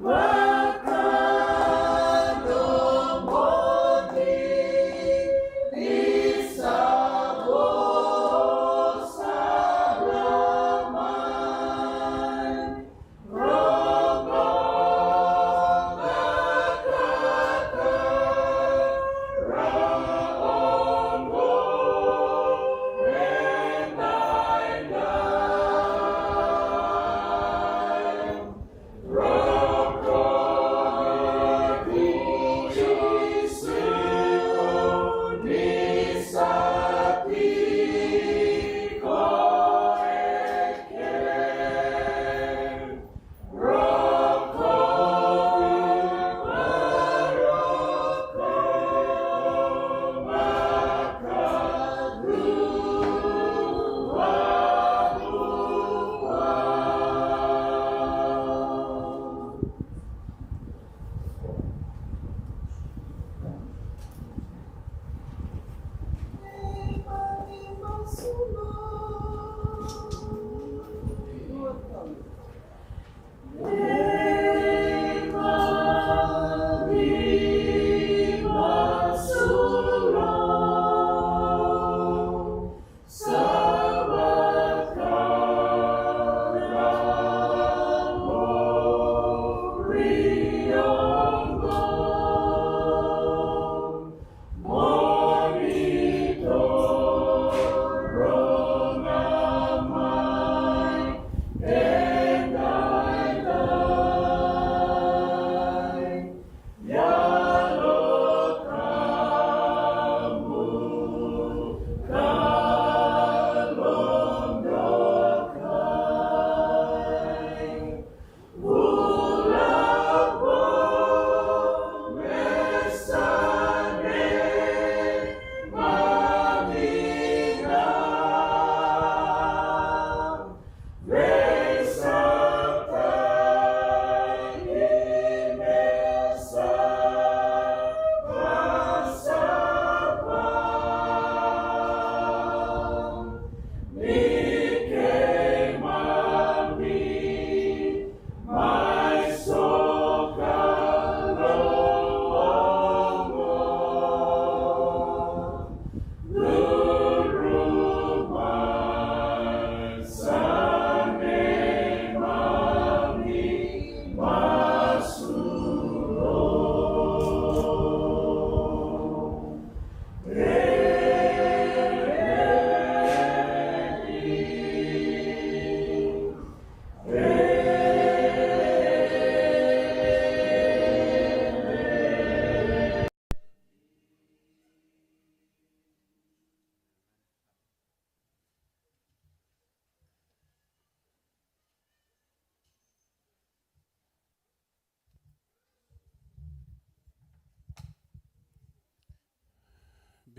Wow.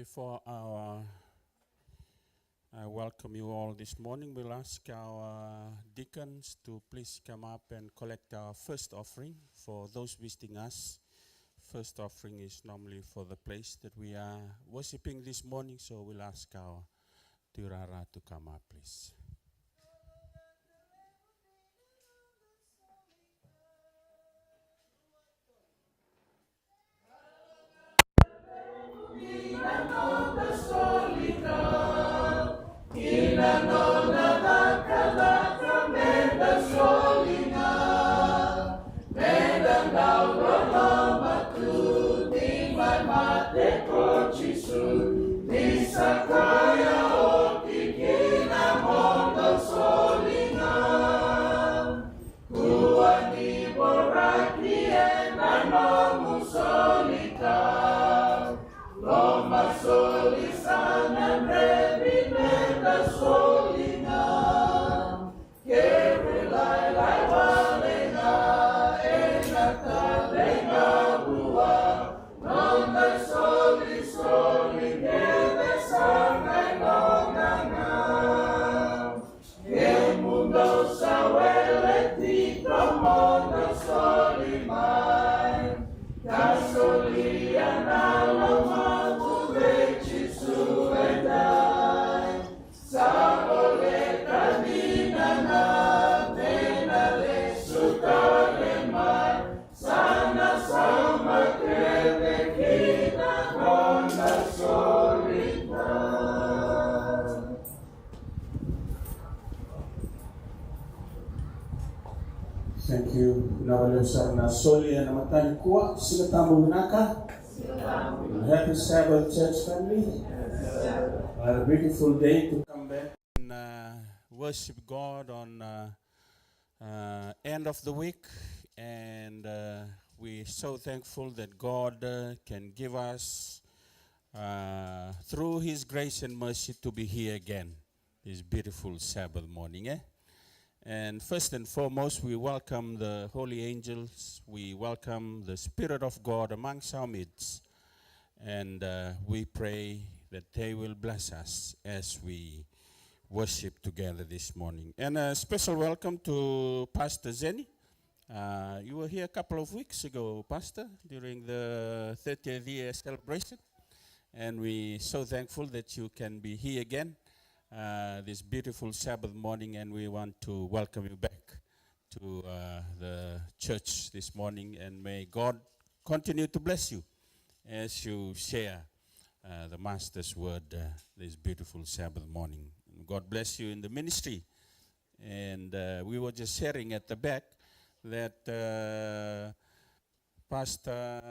Before I welcome you all this morning, we'll ask our deacons to please come up and collect our first offering for those visiting us. First offering is normally for the place that we are worshiping this morning, so we'll ask our Turara to come up, please. Thank you. Nawalosana soli na matani kuwa sigatamu naka. Happy Sabbath, church family. What a beautiful day to come back and worship God on end of the week, and we're so thankful that God can give us through His grace and mercy to be here again this beautiful Sabbath morning. And first and foremost, we welcome the holy angels. We welcome the Spirit of God amongst our midst. And we pray that they will bless us as we worship together this morning. And a special welcome to Pastor Zeny. You were here a couple of weeks ago, Pastor, during the 30th year celebration. And we're so thankful that you can be here again this beautiful Sabbath morning, and we want to welcome you back to the church this morning, and may God continue to bless you as you share the Master's word this beautiful Sabbath morning. And God bless you in the ministry. And we were just sharing at the back that Pastor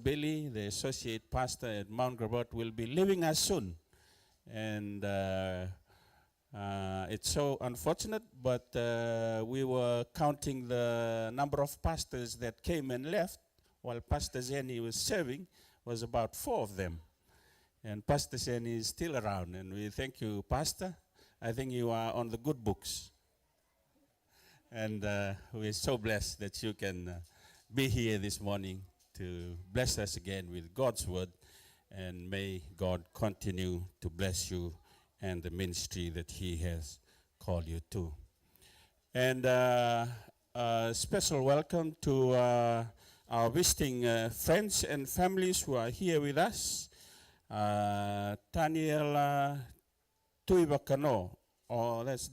Billy, the associate pastor at Mount Grabot, will be leaving us soon. And it's so unfortunate, but we were counting the number of pastors that came and left while Pastor Zeny was serving, was about 4 of them. And Pastor Zeny is still around, and we thank you, Pastor. I think you are on the good books. And we're so blessed that you can be here this morning to bless us again with God's word, and may God continue to bless you and the ministry that He has called you to. And a special welcome to our visiting friends and families who are here with us. Daniel Tuibakano, that's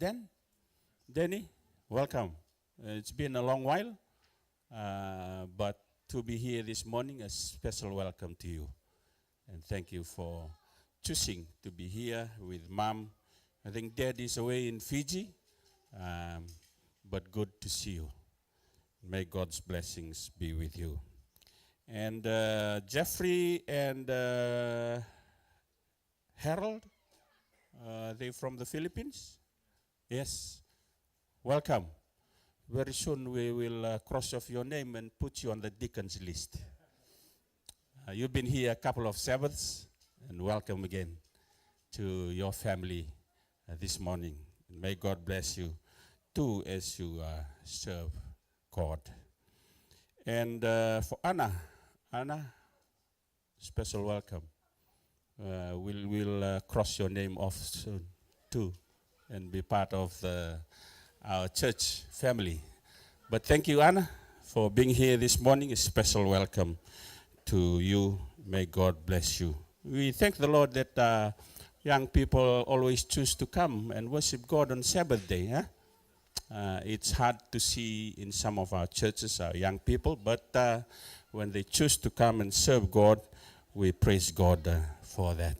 Denny, welcome. It's been a long while, but to be here this morning, a special welcome to you. And thank you for choosing to be here with Mom. I think Dad is away in Fiji, but good to see you. May God's blessings be with you. And Jeffrey and Harold, they from the Philippines? Yes, welcome. Very soon we will cross off your name and put you on the deacons list. You've been here a couple of Sabbaths, and welcome again to your family this morning. And may God bless you too as you serve God. And for Anna, special welcome. We'll cross your name off soon too, and be part of our church family. But thank you, Anna, for being here this morning. A special welcome to you. May God bless you. We thank the Lord that young people always choose to come and worship God on Sabbath day. Huh? It's hard to see in some of our churches, our young people, but when they choose to come and serve God, we praise God for that.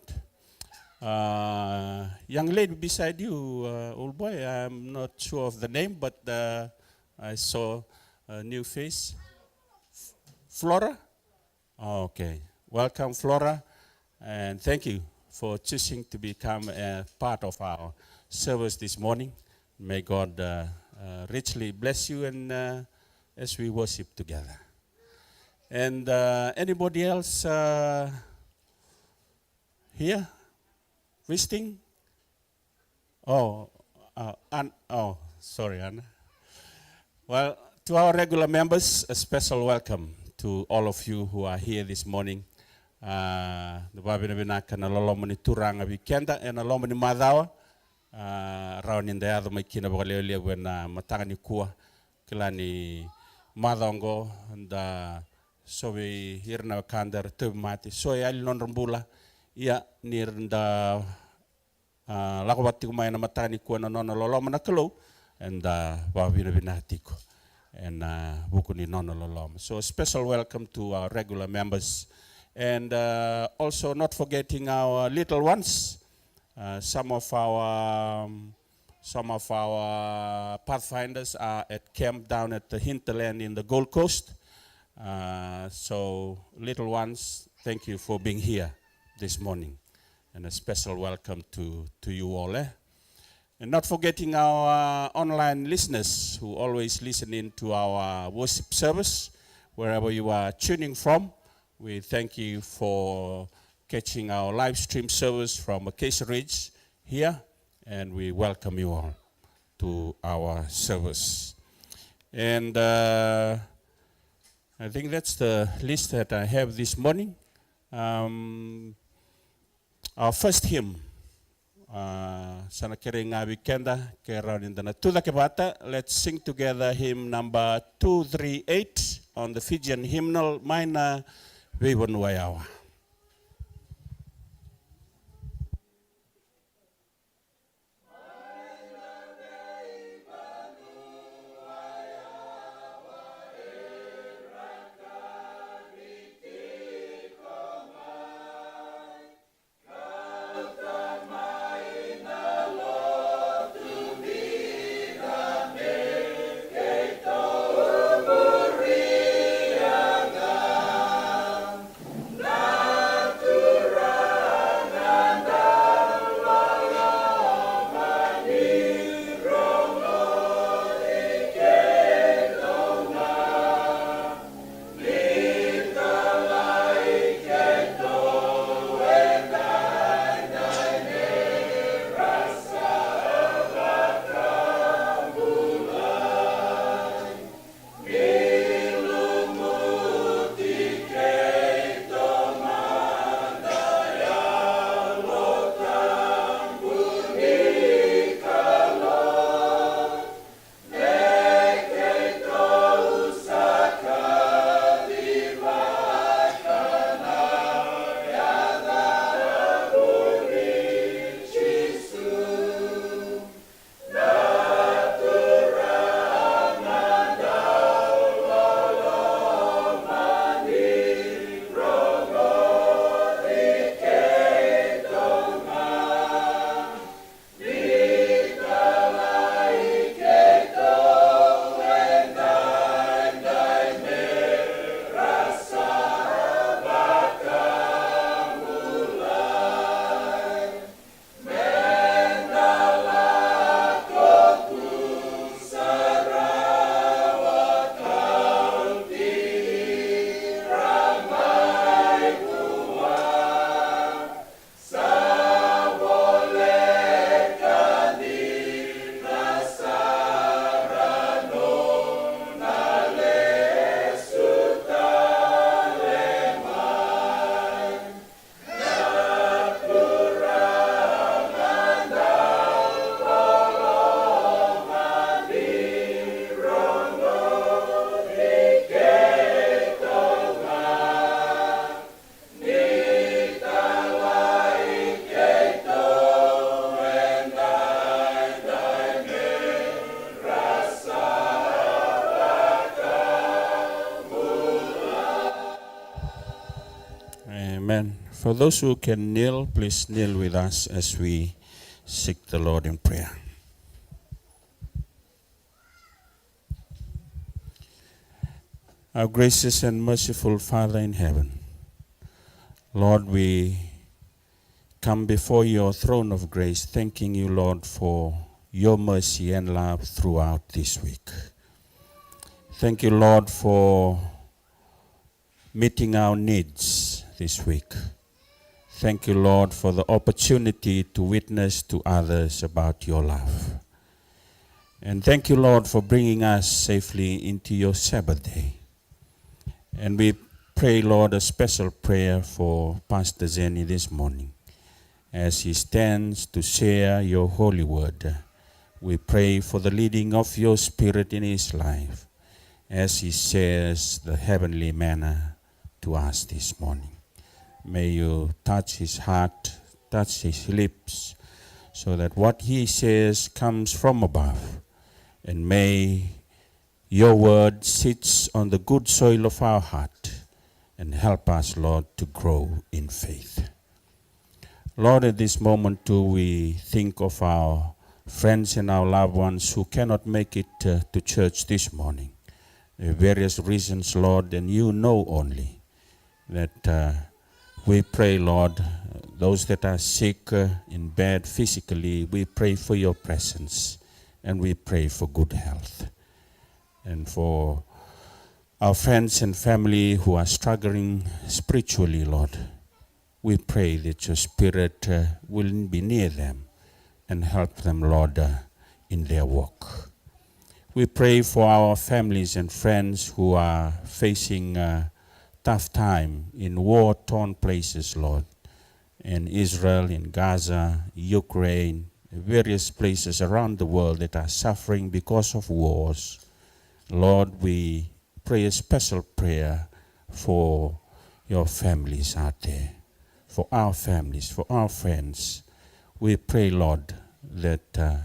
Young lady beside you, old boy, I'm not sure of the name, but I saw a new face. Flora? Oh, okay. Welcome, Flora, and thank you for choosing to become a part of our service this morning. May God richly bless you and as we worship together. And anybody else here visiting? Oh, sorry, Anna. Well, to our regular members, a special welcome to all of you who are here this morning. The Babina Vinaka na lolomani turanga vikenda and alomani madawa. Raun in the other makina baleolia when matangani kua kilani madongo and so we here na kandar tubmati so yali non rambula ia near the lakawati kumay na matani kua na non loloma na kalo and babina binatiko and buku ni non loloma. So a special welcome to our regular members and also not forgetting our little ones. Some of our pathfinders are at camp down at the hinterland in the Gold Coast. So little ones, thank you for being here this morning, and a special welcome to you all. And not forgetting our online listeners who always listen in to our worship service, wherever you are tuning from. We thank you for catching our live stream service from Acacia Ridge here, and we welcome you all to our service. And I think that's the list that I have this morning. Our first hymn, Sanakere Ngavi Kenda, Keran in the Natuda Kebata. Let's sing together hymn number 238 on the Fijian hymnal, Maina Vivon Wayawa. Now Amen. For those who can kneel, please kneel with us as we seek the Lord in prayer. Our gracious and merciful Father in heaven, Lord, we come before your throne of grace, thanking you, Lord, for your mercy and love throughout this week. Thank you, Lord, for meeting our needs this week. Thank you, Lord, for the opportunity to witness to others about your love. And thank you, Lord, for bringing us safely into your Sabbath day. And we pray, Lord, a special prayer for Pastor Zeny this morning. As he stands to share your holy word, we pray for the leading of your Spirit in his life as he shares the heavenly manna to us this morning. May you touch his heart, touch his lips, so that what he says comes from above. And may your word sit on the good soil of our heart and help us, Lord, to grow in faith. Lord, at this moment too, we think of our friends and our loved ones who cannot make it to church this morning. Various reasons, Lord, and you know only that we pray, Lord, those that are sick in bed physically, we pray for your presence and we pray for good health. And for our friends and family who are struggling spiritually, Lord, we pray that your Spirit will be near them and help them, Lord, in their walk. We pray for our families and friends who are facing tough time in war-torn places, Lord, in Israel, in Gaza, Ukraine, various places around the world that are suffering because of wars. Lord, we pray a special prayer for your families out there, for our families, for our friends. We pray, Lord, that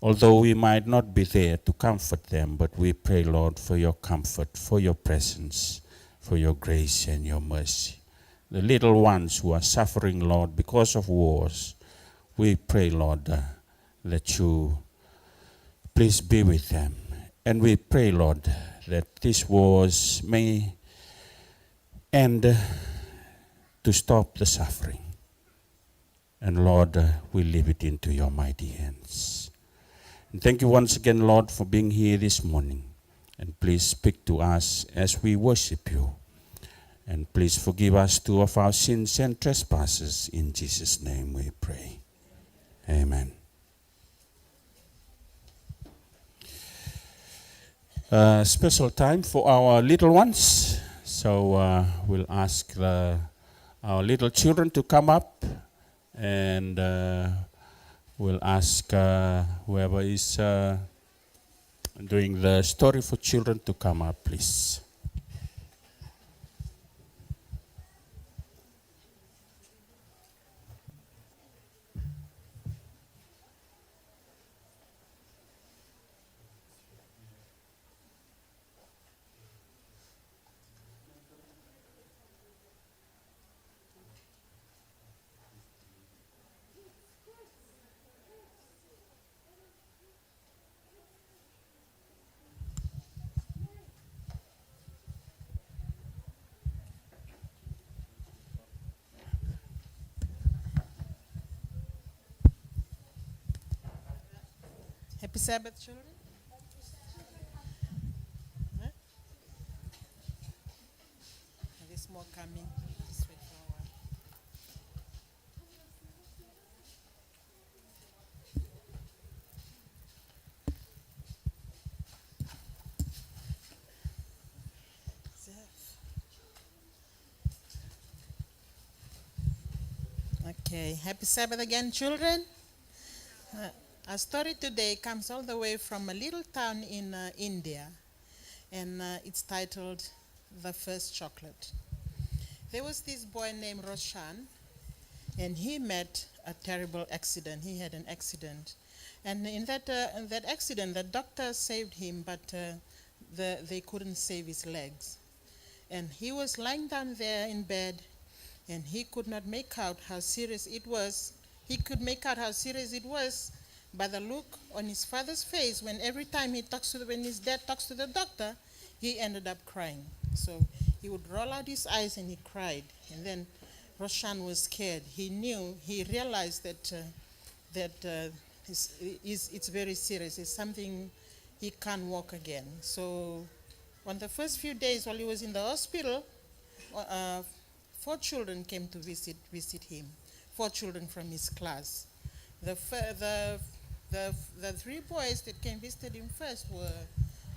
although we might not be there to comfort them, but we pray, Lord, for your comfort, for your presence, for your grace and your mercy. The little ones who are suffering, Lord, because of wars, we pray, Lord, that you please be with them. And we pray, Lord, that these wars may end to stop the suffering. And Lord, we leave it into your mighty hands. And thank you once again, Lord, for being here this morning. And please speak to us as we worship you. And please forgive us too of our sins and trespasses. In Jesus' name we pray. Amen. Special time for our little ones. So we'll ask our little children to come up, and we'll ask whoever is doing the story for children to come up, please. Happy Sabbath, children. Huh? There's more coming. Just wait for a while. Okay, happy Sabbath again, children. Our story today comes all the way from a little town in India, and it's titled The First Chocolate. There was this boy named Roshan, and he met a terrible accident. He had an accident. And in that accident, the doctor saved him, but they couldn't save his legs. And he was lying down there in bed, and he could not make out how serious it was. He could make out how serious it was by the look on his father's face when every time when his dad talks to the doctor, he ended up crying. So he would roll out his eyes and he cried. And then Roshan was scared. He realized that it's very serious. It's something he can't walk again. So on the first few days while he was in the hospital, uh, 4 children came to visit him. 4 children from his class. The, the 3 boys that came visit him first were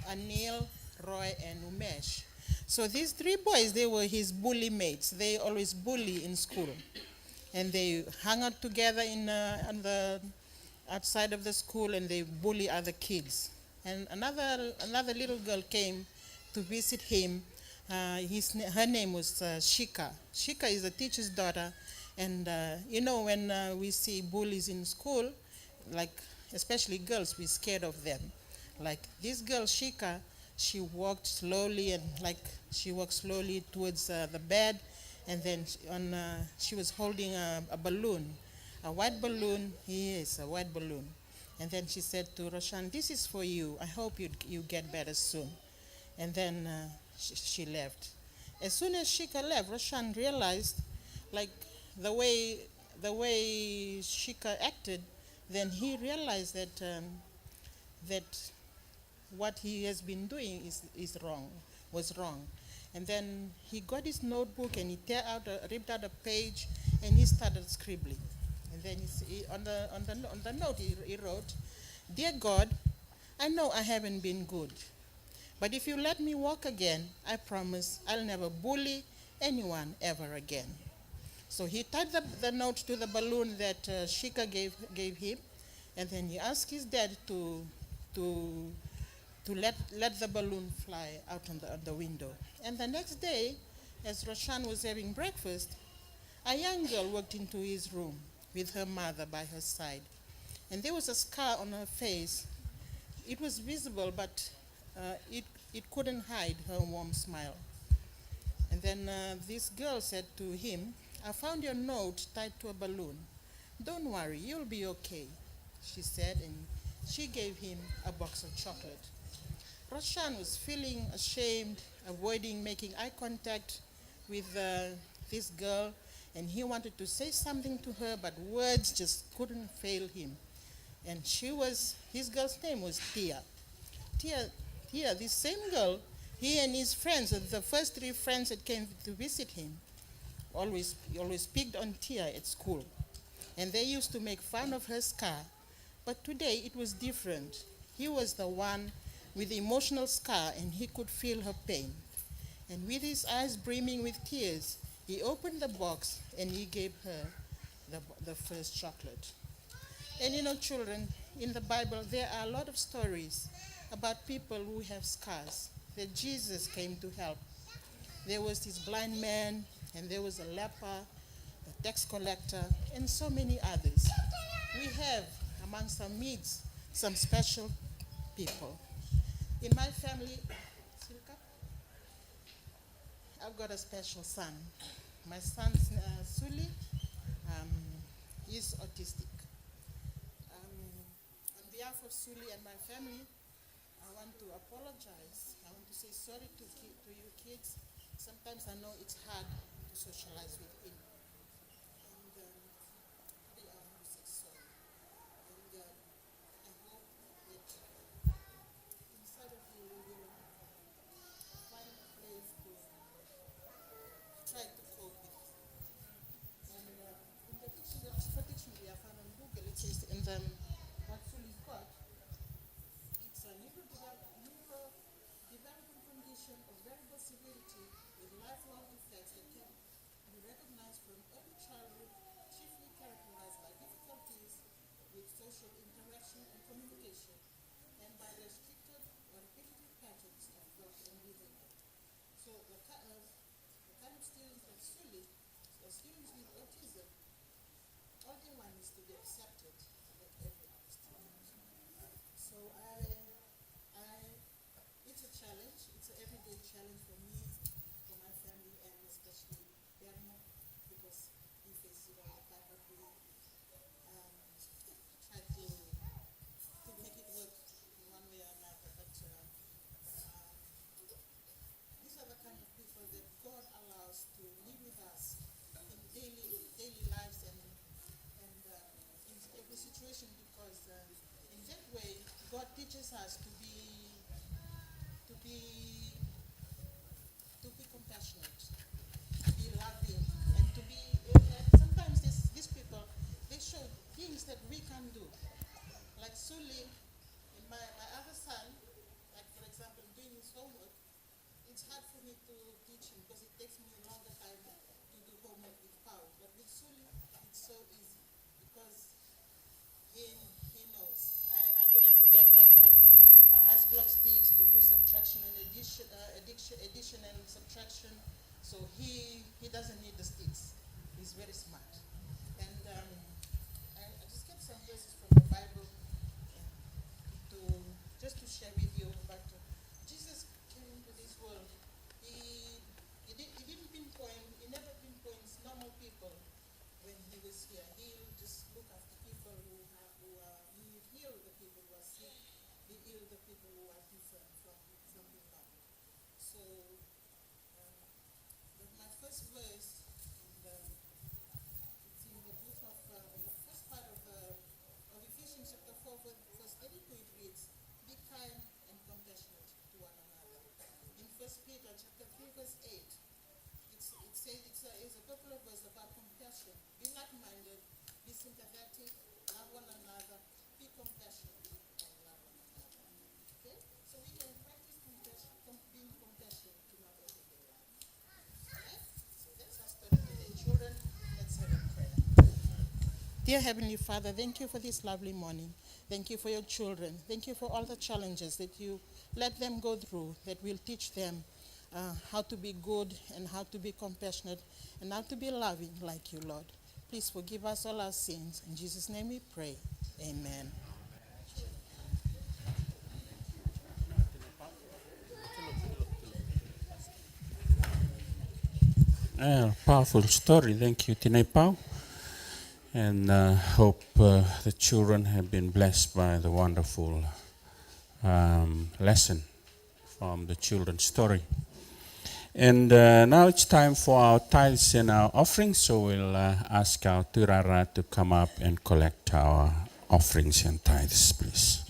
Anil, Roy, and Umesh. So these 3 boys, they were his bully mates. They always bully in school. And they hung out together on the outside of the school, and they bully other kids. And another little girl came to visit him. Her name was Shika. Shika is a teacher's daughter, and when we see bullies in school, like especially girls, we're scared of them. Like this girl Shika, she walked slowly towards the bed, and then she was holding a balloon, a white balloon. Yes, a white balloon. And then she said to Roshan, "This is for you. I hope you get better soon." And then she left. As soon as Shika left, Roshan realized, like the way Shika acted, then he realized that what he has been doing was wrong. And then he got his notebook and he ripped out a page and he started scribbling. And then on the note he wrote, "Dear God, I know I haven't been good, but if you let me walk again, I promise I'll never bully anyone ever again." So he tied the note to the balloon that Shika gave him, and then he asked his dad to let the balloon fly out on the window. And the next day, as Roshan was having breakfast, a young girl walked into his room with her mother by her side. And there was a scar on her face. It was visible, but it couldn't hide her warm smile. And then this girl said to him, "I found your note tied to a balloon. Don't worry, you'll be okay," she said, and she gave him a box of chocolate. Roshan was feeling ashamed, avoiding making eye contact with this girl, and he wanted to say something to her, but words just couldn't fail him. And his girl's name was Tia. Tia, this same girl, he and his friends, the first 3 friends that came to visit him, always picked on Tia at school. And they used to make fun of her scar. But today it was different. He was the one with the emotional scar, and he could feel her pain. And with his eyes brimming with tears, he opened the box and he gave her the first chocolate. And children, in the Bible, there are a lot of stories about people who have scars that Jesus came to help. There was this blind man, and there was a leper, a tax collector, and so many others. We have amongst our midst some special people. In my family, I've got a special son. My son, Suli, is autistic. On behalf of Suli and my family, I want to apologize. I want to say sorry to you kids. Sometimes I know it's hard to socialize with him. And today I want to say sorry. And I hope that inside of you will find a place to try to cope with. And in the dictionary I found on Google, it says in the what Suli's got, it's a neurodevelopment condition of variable severity with lifelong effects that can be recognized from early childhood, chiefly characterized by difficulties with social interaction and communication, and by restricted or repetitive patterns of thought and behavior. So the kind of students like Suli, or students with autism, all they want is to be accepted like every other student. So it's a challenge. It's an everyday challenge for me, for my family, and especially Bernard, because because he faces it all the time, but we try to make it work in one way or another. But these are the kind of people that God allows to live with us in daily lives and in every situation, because in that way God teaches us to be compassionate, to be loving, and to be. And sometimes these people, they show things that we can do. Like Suli, my other son, like for example, doing his homework, it's hard for me to teach him because it takes me a longer time to do homework with Pau. But with Suli, it's so easy because he knows. I don't have to get like ice block sticks to do subtraction and addition and subtraction. So he doesn't need the sticks. He's very smart. And I just get some verses from the Bible to just to share with you. But Jesus came into this world. He didn't pinpoint. He never pinpoints normal people when he was here. He just look after people he healed the people who are sick. He healed the people who are different from him now. So my first verse, it's in the book of the first part of Ephesians chapter 4, verse 32. It reads, "Be kind and compassionate to one another." In First Peter chapter 3, verse 8, it's a popular verse about compassion. Be like-minded, be sympathetic, love one another, be compassionate, and love one another. Okay? So we can practice being compassionate in our everyday life. Okay? So that's our story today. Children, let's have a prayer. Dear Heavenly Father, thank you for this lovely morning. Thank you for your children. Thank you for all the challenges that you let them go through, that will teach them how to be good and how to be compassionate and how to be loving like you, Lord. Please forgive us all our sins. In Jesus' name we pray. Amen. Powerful story. Thank you, Tinay Pau. And hope the children have been blessed by the wonderful lesson from the children's story. And now it's time for our tithes and our offerings. So we'll ask our Turara to come up and collect our offerings and tithes, please.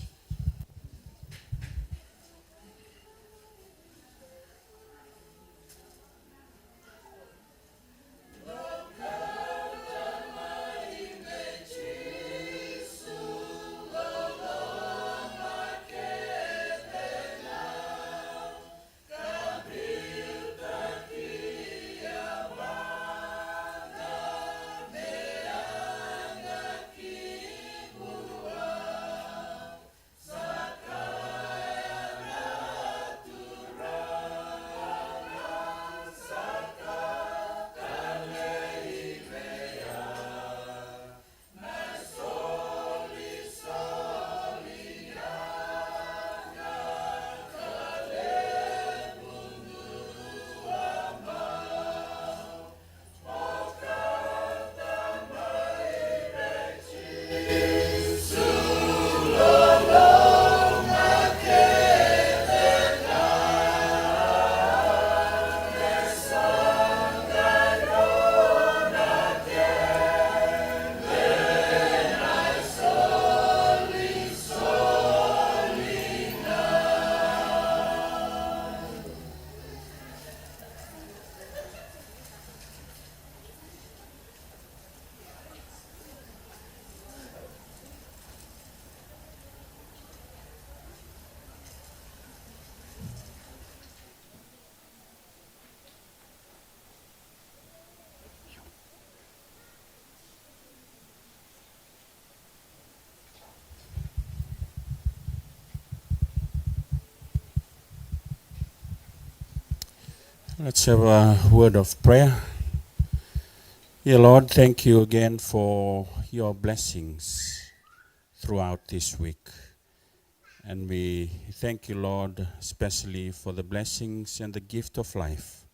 Let's have a word of prayer. Dear Lord, thank you again for your blessings throughout this week. And we thank you, Lord, especially for the blessings and the gift of life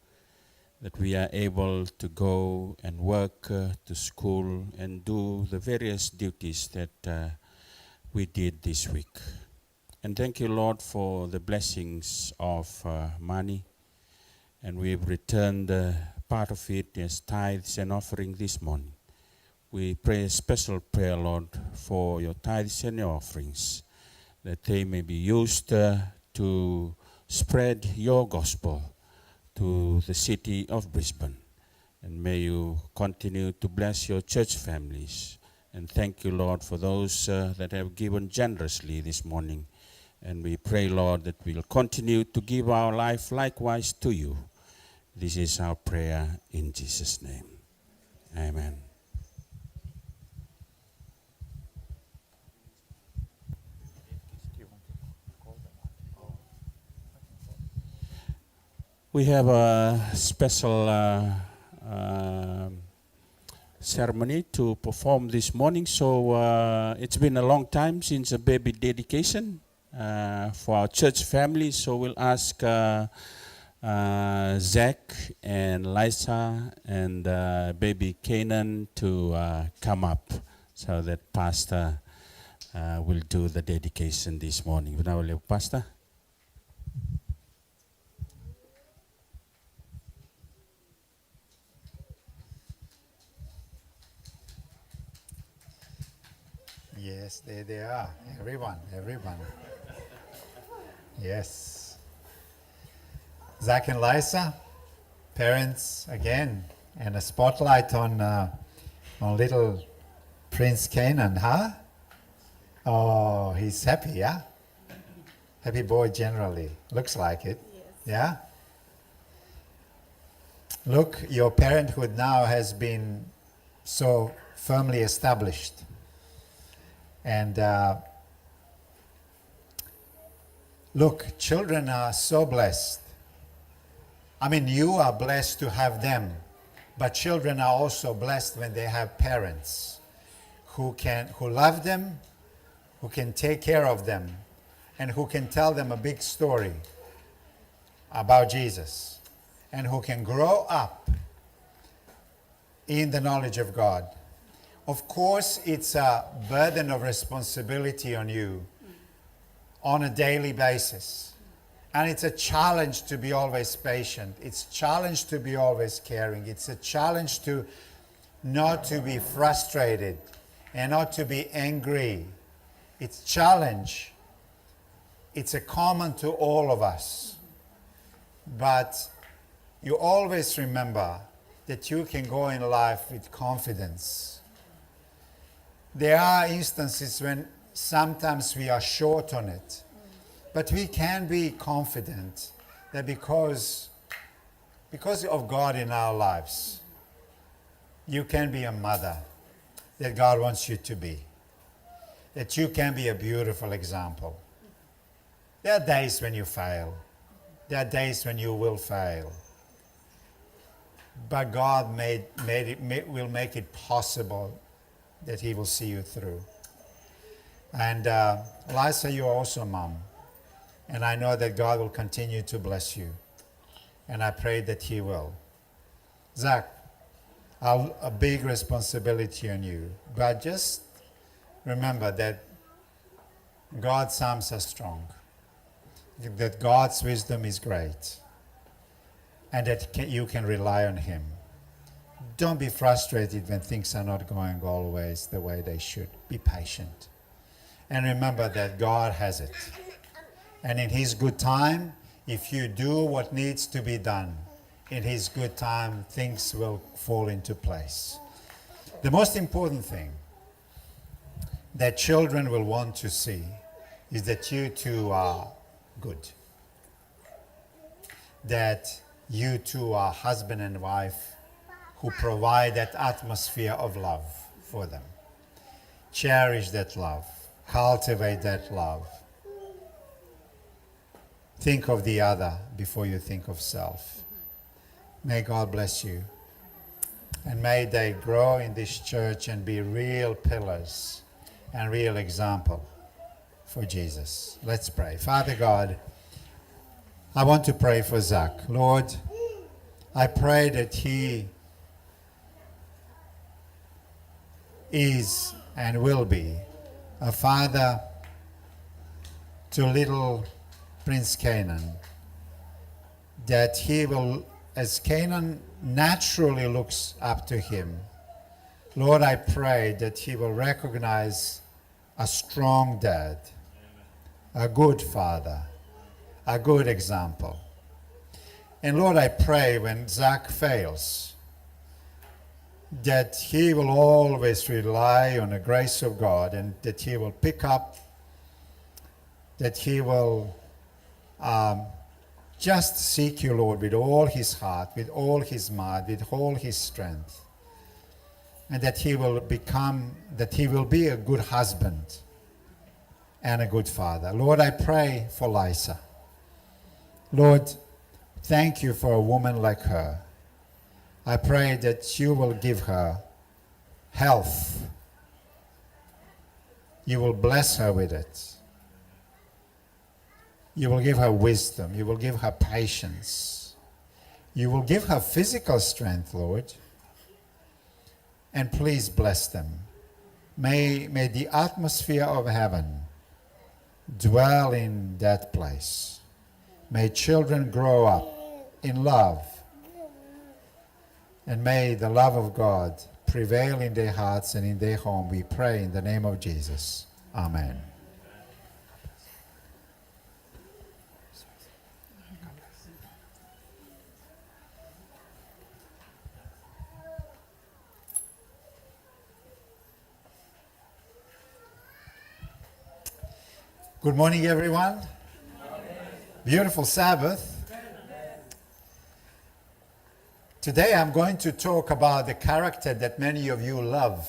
that we are able to go and work to school and do the various duties that we did this week. And thank you, Lord, for the blessings of money. And we've returned part of it as tithes and offering this morning. We pray a special prayer, Lord, for your tithes and your offerings, that they may be used to spread your gospel to the city of Brisbane. And may you continue to bless your church families. And thank you, Lord, for those that have given generously this morning. And we pray, Lord, that we'll continue to give our life likewise to you. This is our prayer in Jesus' name. Amen. We have a special ceremony to perform this morning. So it's been a long time since a baby dedication for our church family. So we'll ask Zach and Lisa and baby Canaan to come up so that Pastor will do the dedication this morning. Pastor. Yes, there they are. Everyone. Yes. Zach and Lisa, parents again, and a spotlight on little Prince Canaan, huh? Oh, he's happy, yeah? Happy boy generally. Looks like it. Yes. Yeah? Look, your parenthood now has been so firmly established. And look, children are so blessed. I mean, you are blessed to have them, but children are also blessed when they have parents who love them, who can take care of them, and who can tell them a big story about Jesus, and who can grow up in the knowledge of God. Of course, it's a burden of responsibility on you on a daily basis. And it's a challenge to be always patient. It's a challenge to be always caring. It's a challenge to not to be frustrated and not to be angry. It's a challenge. It's a common to all of us. But you always remember that you can go in life with confidence. There are instances when sometimes we are short on it, but we can be confident that because of God in our lives, you can be a mother that God wants you to be, that you can be a beautiful example. There are days when you fail. There are days when you will fail. But God will make it possible that He will see you through. And Lisa, you're also a mom. And I know that God will continue to bless you. And I pray that He will. Zach, a big responsibility on you. But just remember that God's arms are strong. That God's wisdom is great. And that you can rely on Him. Don't be frustrated when things are not going always the way they should. Be patient. And remember that God has it. And in His good time, if you do what needs to be done, in His good time, things will fall into place. The most important thing that children will want to see is that you two are good. That you two are husband and wife who provide that atmosphere of love for them. Cherish that love. Cultivate that love. Think of the other before you think of self. May God bless you. And may they grow in this church and be real pillars and real example for Jesus. Let's pray. Father God, I want to pray for Zach. Lord, I pray that he is and will be a father to little Prince Canaan, that he will, as Canaan naturally looks up to him, Lord, I pray that he will recognize a strong dad, a good father, a good example. And Lord, I pray when Zach fails, that he will always rely on the grace of God, and that he will pick up, that he will just seek you, Lord, with all his heart, with all his might, with all his strength. And that he will be a good husband and a good father. Lord, I pray for Lisa. Lord, thank you for a woman like her. I pray that you will give her health. You will bless her with it. You will give her wisdom. You will give her patience. You will give her physical strength, Lord. And please bless them. May the atmosphere of heaven dwell in that place. May children grow up in love. And may the love of God prevail in their hearts and in their home. We pray in the name of Jesus. Amen. Good morning, everyone. Beautiful Sabbath. Today I'm going to talk about the character that many of you love,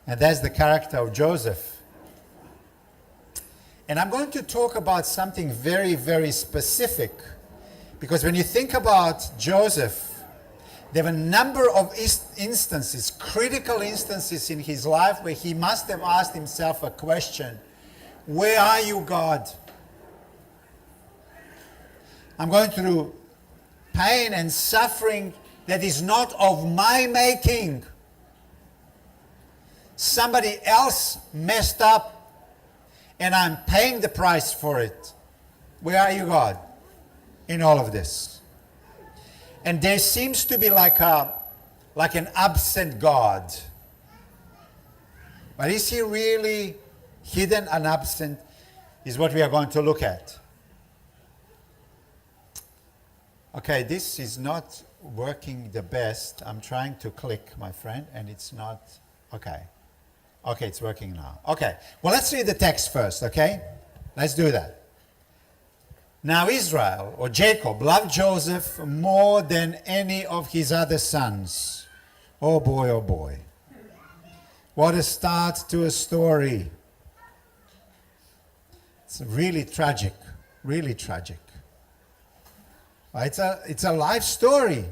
and that's the character of Joseph. And I'm going to talk about something very, very specific, because when you think about Joseph, there were a number of instances, critical instances in his life where he must have asked himself a question: where are you, God? I'm going through pain and suffering that is not of my making. Somebody else messed up and I'm paying the price for it. Where are you, God, in all of this? And there seems to be like an absent God. But is he really hidden and absent? Is what we are going to look at. Okay, this is not working the best. I'm trying to click, my friend, and it's not. Okay. Okay, it's working now. Okay, well, let's read the text first, okay? Let's do that. Now Israel, or Jacob, loved Joseph more than any of his other sons. Oh boy, oh boy. What a start to a story. It's really tragic, really tragic. It's a life story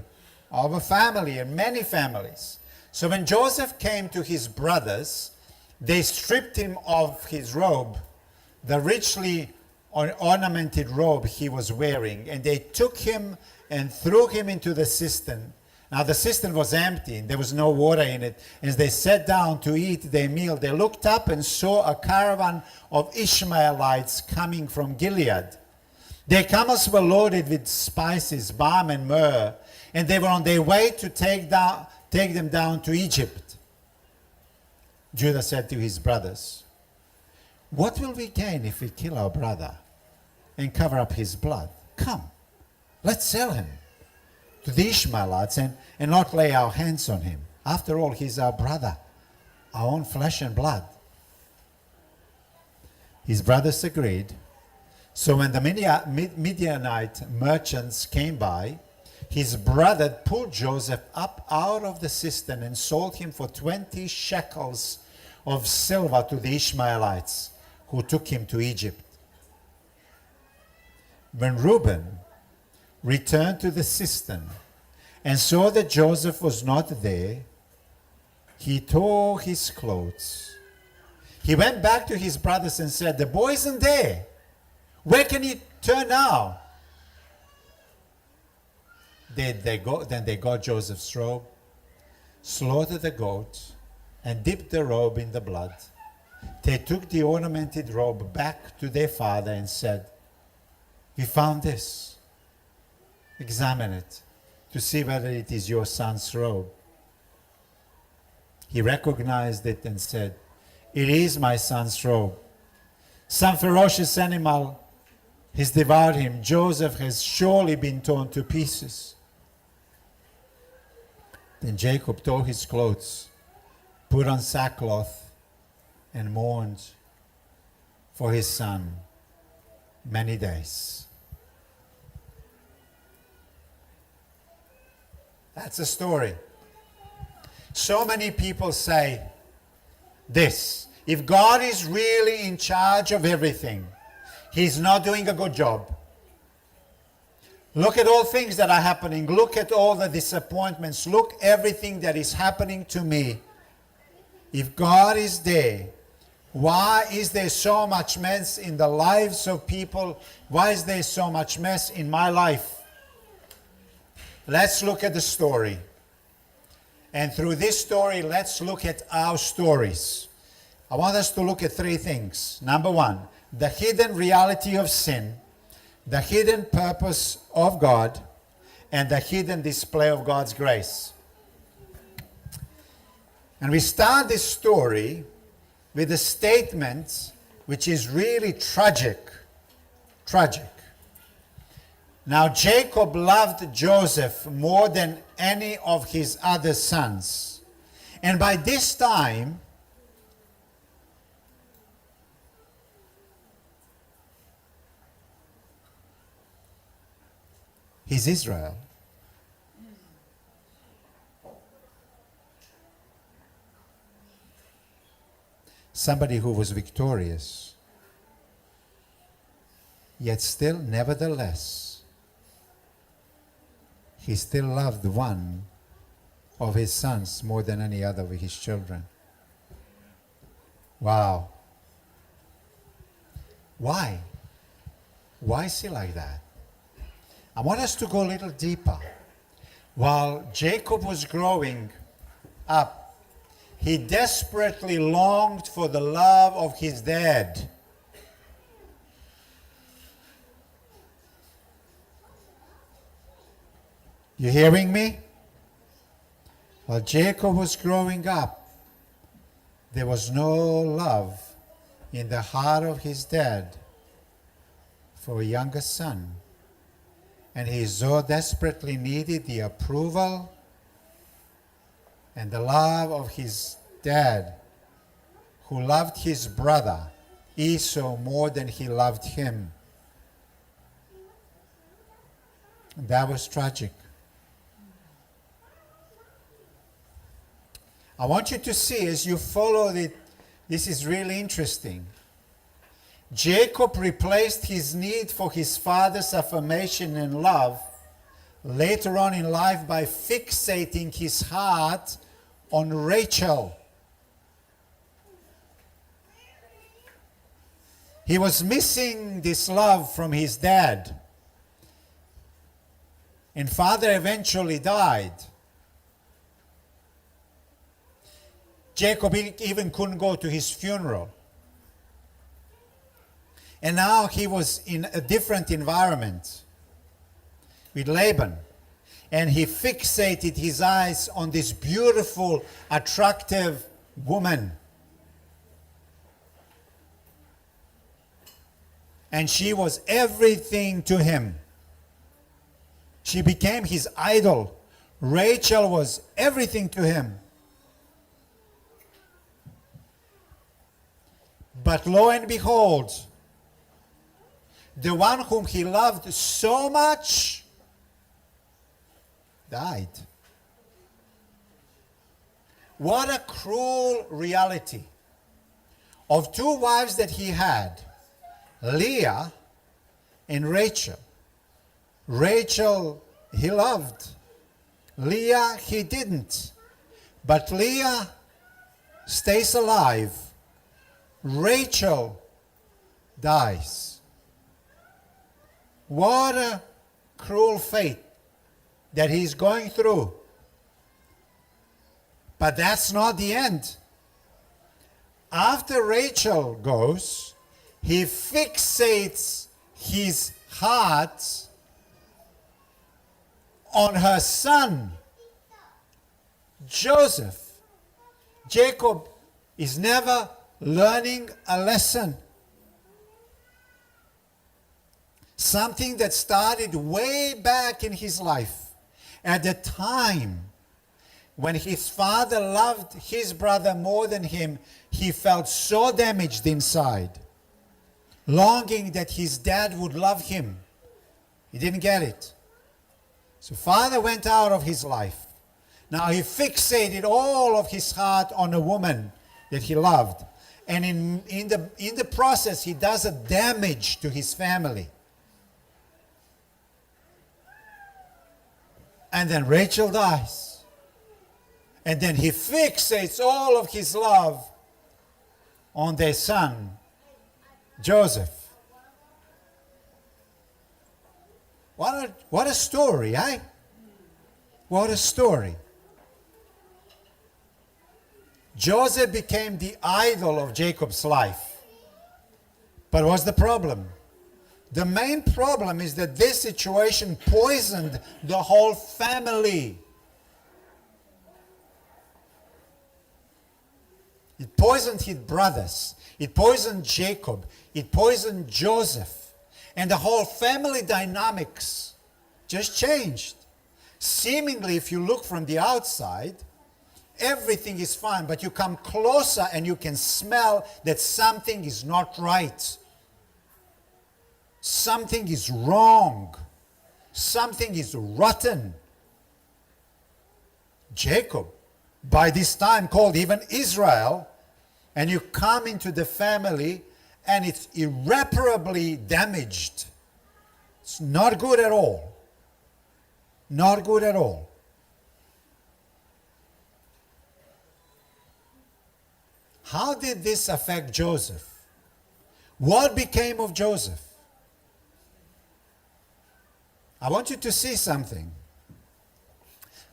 of a family and many families. So when Joseph came to his brothers, they stripped him of his robe, the richly ornamented robe he was wearing, and they took him and threw him into the cistern. Now the cistern was empty, and there was no water in it. As they sat down to eat their meal, they looked up and saw a caravan of Ishmaelites coming from Gilead. Their camels were loaded with spices, balm and myrrh, and they were on their way to take them down to Egypt. Judah said to his brothers, "What will we gain if we kill our brother and cover up his blood? Come, let's sell him to the Ishmaelites and not lay our hands on him. After all, he's our brother, our own flesh and blood." His brothers agreed. So when the Midianite merchants came by, his brother pulled Joseph up out of the cistern and sold him for 20 shekels of silver to the Ishmaelites, who took him to Egypt. When Reuben returned to the cistern and saw that Joseph was not there, he tore his clothes. He went back to his brothers and said, "The boy isn't there. Where can he turn now?" Then they got Joseph's robe, slaughtered the goat, and dipped the robe in the blood. They took the ornamented robe back to their father and said, "We found this. Examine it to see whether it is your son's robe." He recognized it and said, "It is my son's robe. Some ferocious animal has devoured him. Joseph has surely been torn to pieces." Then Jacob tore his clothes, put on sackcloth, and mourned for his son many days. That's a story. So many people say this: if God is really in charge of everything, He's not doing a good job. Look at all things that are happening. Look at all the disappointments. Look everything that is happening to me. If God is there, why is there so much mess in the lives of people? Why is there so much mess in my life? Let's look at the story. And through this story, let's look at our stories. I want us to look at three things. Number one, the hidden reality of sin, the hidden purpose of God, and the hidden display of God's grace. And we start this story with a statement which is really tragic. Tragic. Now Jacob loved Joseph more than any of his other sons. And by this time, he's Israel. Somebody who was victorious. Yet still, nevertheless, he still loved one of his sons more than any other of his children. Wow. Why? Why is he like that? I want us to go a little deeper. While Jacob was growing up, he desperately longed for the love of his dad. You hearing me? While Jacob was growing up, there was no love in the heart of his dad for a younger son. And he so desperately needed the approval and the love of his dad, who loved his brother Esau more than he loved him. And that was tragic. I want you to see as you follow it, this is really interesting. Jacob replaced his need for his father's affirmation and love later on in life by fixating his heart on Rachel. He was missing this love from his dad. And father eventually died. Jacob even couldn't go to his funeral. And now he was in a different environment with Laban. And he fixated his eyes on this beautiful, attractive woman. And she was everything to him. She became his idol. Rachel was everything to him. But lo and behold, the one whom he loved so much died. What a cruel reality. Of two wives that he had, Leah and Rachel. Rachel he loved. Leah he didn't. But Leah stays alive. Rachel dies. What a cruel fate that he's going through. But that's not the end. After Rachel goes, he fixates his heart on her son, Joseph. Jacob is never learning a lesson. Something that started way back in his life. At the time when his father loved his brother more than him, he felt so damaged inside, longing that his dad would love him. He didn't get it. So father went out of his life. Now he fixated all of his heart on a woman that he loved. And in the process, he does a damage to his family. And then Rachel dies. And then he fixates all of his love on their son, Joseph. What a story, eh? What a story. Joseph became the idol of Jacob's life. But what's the problem? The main problem is that this situation poisoned the whole family. It poisoned his brothers. It poisoned Jacob. It poisoned Joseph. And the whole family dynamics just changed. Seemingly, if you look from the outside, everything is fine, but you come closer and you can smell that something is not right. Something is wrong. Something is rotten. Jacob, by this time called even Israel, and you come into the family and it's irreparably damaged. It's not good at all. Not good at all. How did this affect Joseph? What became of Joseph? I want you to see something.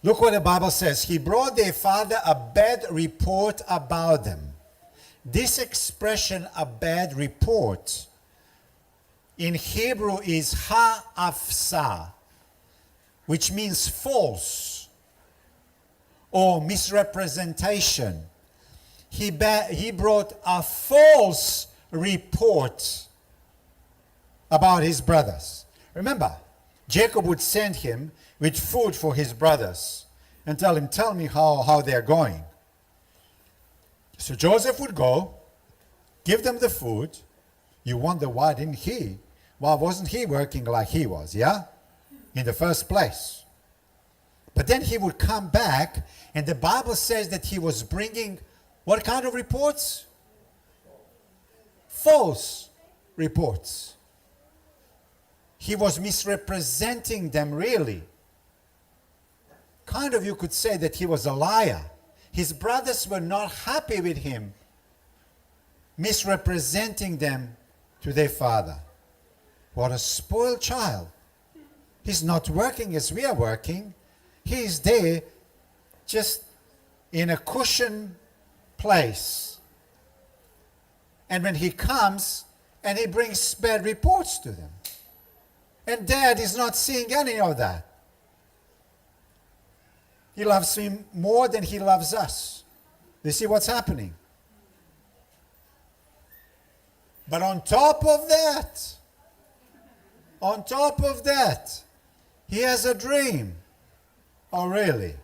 Look what the Bible says. He brought their father a bad report about them. This expression, a bad report, in Hebrew is ha'afsa, which means false or misrepresentation. He brought a false report about his brothers. Remember, Jacob would send him with food for his brothers and tell me how they're going. So Joseph would go, give them the food. You wonder why didn't he? Why wasn't he working like he was, yeah? In the first place. But then he would come back, and the Bible says that he was bringing what kind of reports? False reports. He was misrepresenting them really. Kind of you could say that he was a liar. His brothers were not happy with him, misrepresenting them to their father. What a spoiled child. He's not working as we are working. He's there just in a cushion place. And when he comes and he brings bad reports to them. And dad is not seeing any of that. He loves him more than he loves us. You see what's happening? But on top of that, he has a dream. Oh, really?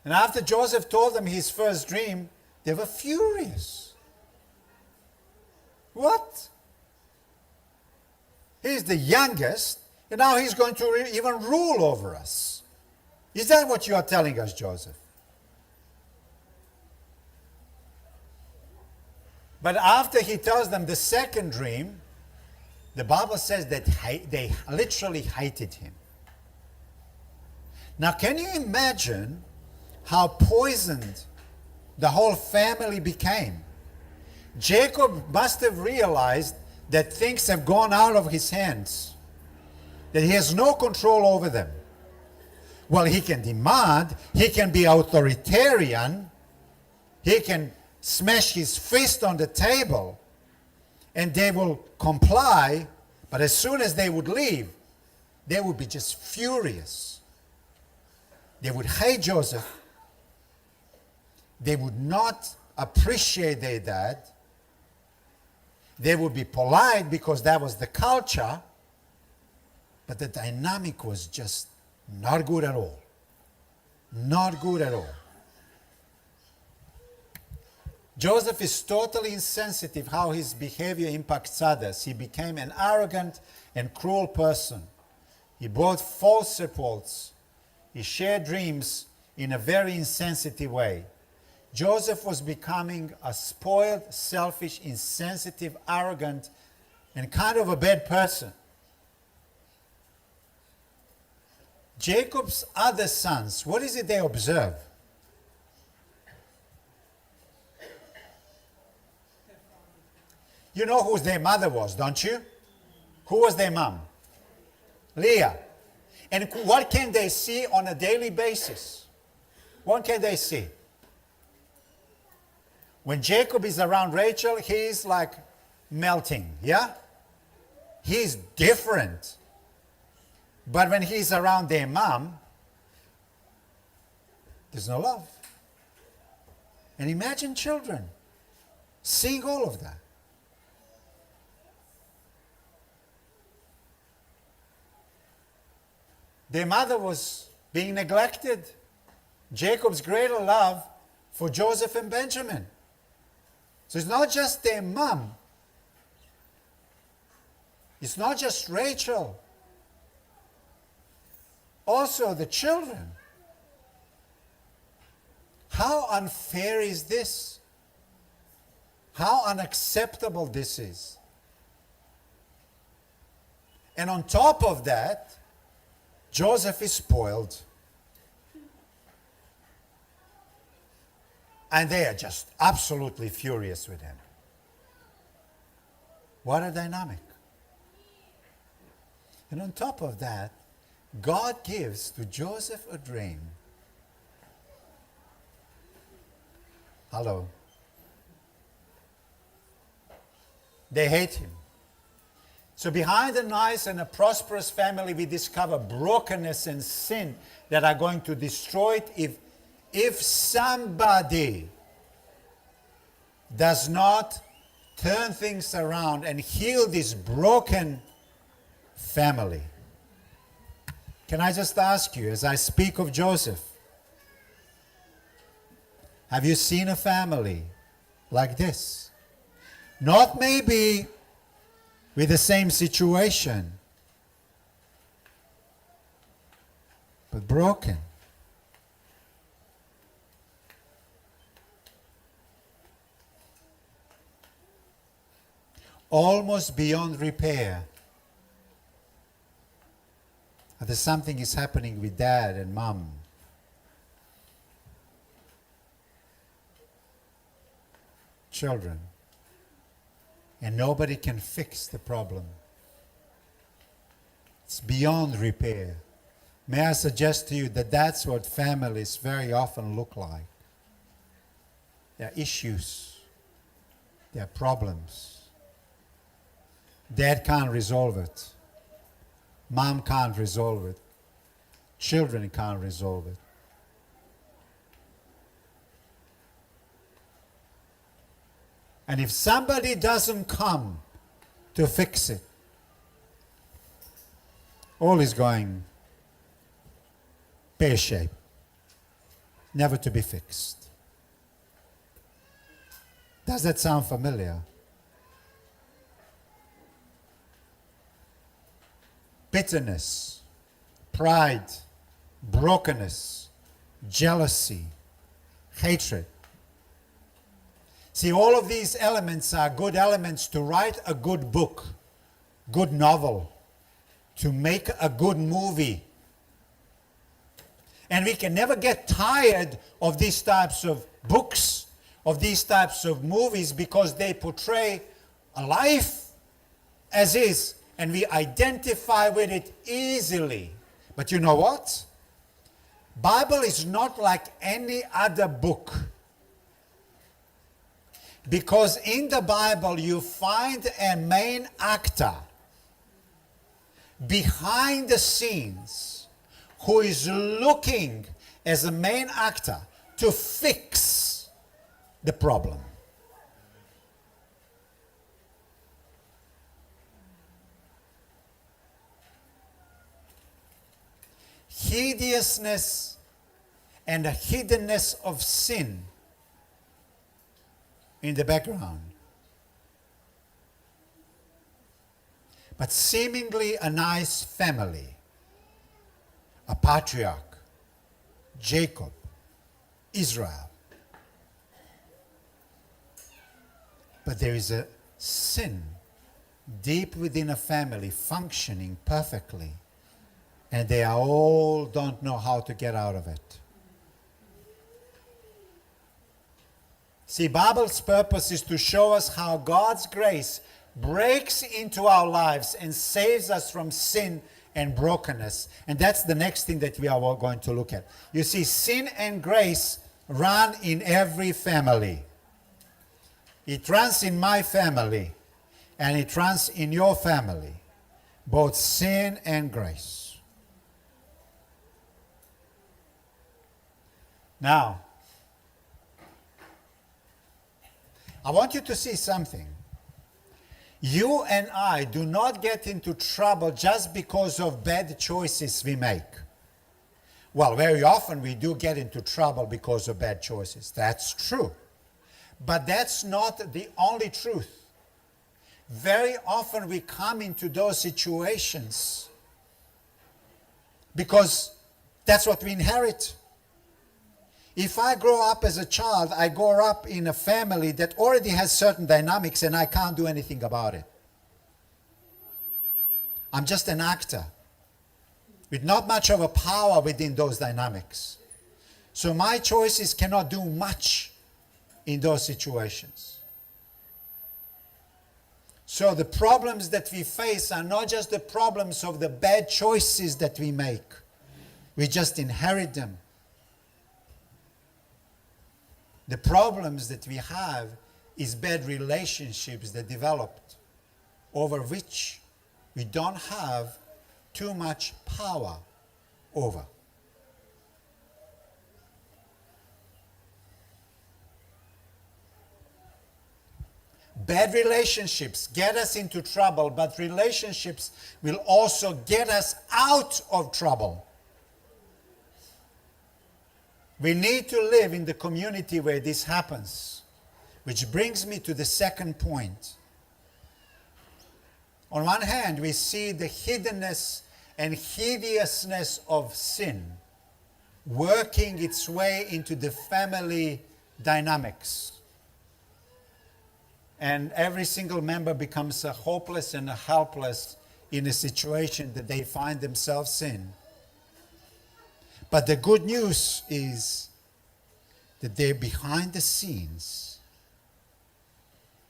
And after Joseph told them his first dream, they were furious. What? He's the youngest, and now he's going to even rule over us. Is that what you are telling us, Joseph? But after he tells them the second dream, the Bible says that they literally hated him. Now, can you imagine how poisoned the whole family became? Jacob must have realized that things have gone out of his hands. that he has no control over them. Well, he can demand, he can be authoritarian, he can smash his fist on the table, and they will comply, but as soon as they would leave, they would be just furious. They would hate Joseph. They would not appreciate their dad. They would be polite because that was the culture, but the dynamic was just not good at all. Not good at all. Joseph is totally insensitive how his behavior impacts others. He became an arrogant and cruel person. He brought false reports. He shared dreams in a very insensitive way. Joseph was becoming a spoiled, selfish, insensitive, arrogant, and kind of a bad person. Jacob's other sons, what is it they observe? You know who their mother was, don't you? Who was their mom? Leah. And what can they see on a daily basis? What can they see? When Jacob is around Rachel, he's like melting, yeah? He's different. But when he's around their mom, there's no love. And imagine children seeing all of that. Their mother was being neglected. Jacob's greater love for Joseph and Benjamin. So it's not just their mom. It's not just Rachel. Also the children. How unfair is this? How unacceptable this is. And on top of that, Joseph is spoiled. And they are just absolutely furious with him. What a dynamic. And on top of that, God gives to Joseph a dream. Hello. They hate him. So behind a nice and a prosperous family, we discover brokenness and sin that are going to destroy it if somebody does not turn things around and heal this broken family. Can I just ask you, as I speak of Joseph, have you seen a family like this? Not maybe with the same situation, but broken. Almost beyond repair. There's something is happening with dad and mom. Children. And nobody can fix the problem. It's beyond repair. May I suggest to you that that's what families very often look like. There are issues. There are problems. Dad can't resolve it. Mom can't resolve it. Children can't resolve it. And if somebody doesn't come to fix it, all is going pear-shaped, never to be fixed. Does that sound familiar? Bitterness, pride, brokenness, jealousy, hatred. See, all of these elements are good elements to write a good book, good novel, to make a good movie. And we can never get tired of these types of books, of these types of movies, because they portray a life as is and we identify with it easily. But you know what? Bible is not like any other book. Because in the Bible you find a main actor behind the scenes who is looking as a main actor to fix the problem. Hideousness and the hiddenness of sin in the background. But seemingly a nice family, a patriarch, Jacob, Israel. But there is a sin deep within a family functioning perfectly, and they all don't know how to get out of it. See, Bible's purpose is to show us how God's grace breaks into our lives and saves us from sin and brokenness. And that's the next thing that we are going to look at. You see, sin and grace run in every family. It runs in my family, and it runs in your family. Both sin and grace. Now, I want you to see something. You and I do not get into trouble just because of bad choices we make. Well, very often we do get into trouble because of bad choices. That's true. But that's not the only truth. Very often we come into those situations because that's what we inherit. If I grow up as a child, I grow up in a family that already has certain dynamics and I can't do anything about it. I'm just an actor with not much of a power within those dynamics. So my choices cannot do much in those situations. So the problems that we face are not just the problems of the bad choices that we make. We just inherit them. The problems that we have is bad relationships that developed over which we don't have too much power over. Bad relationships get us into trouble, but relationships will also get us out of trouble. We need to live in the community where this happens, which brings me to the second point. On one hand, we see the hiddenness and hideousness of sin working its way into the family dynamics. And every single member becomes a hopeless and a helpless in a situation that they find themselves in. But the good news is that there behind the scenes,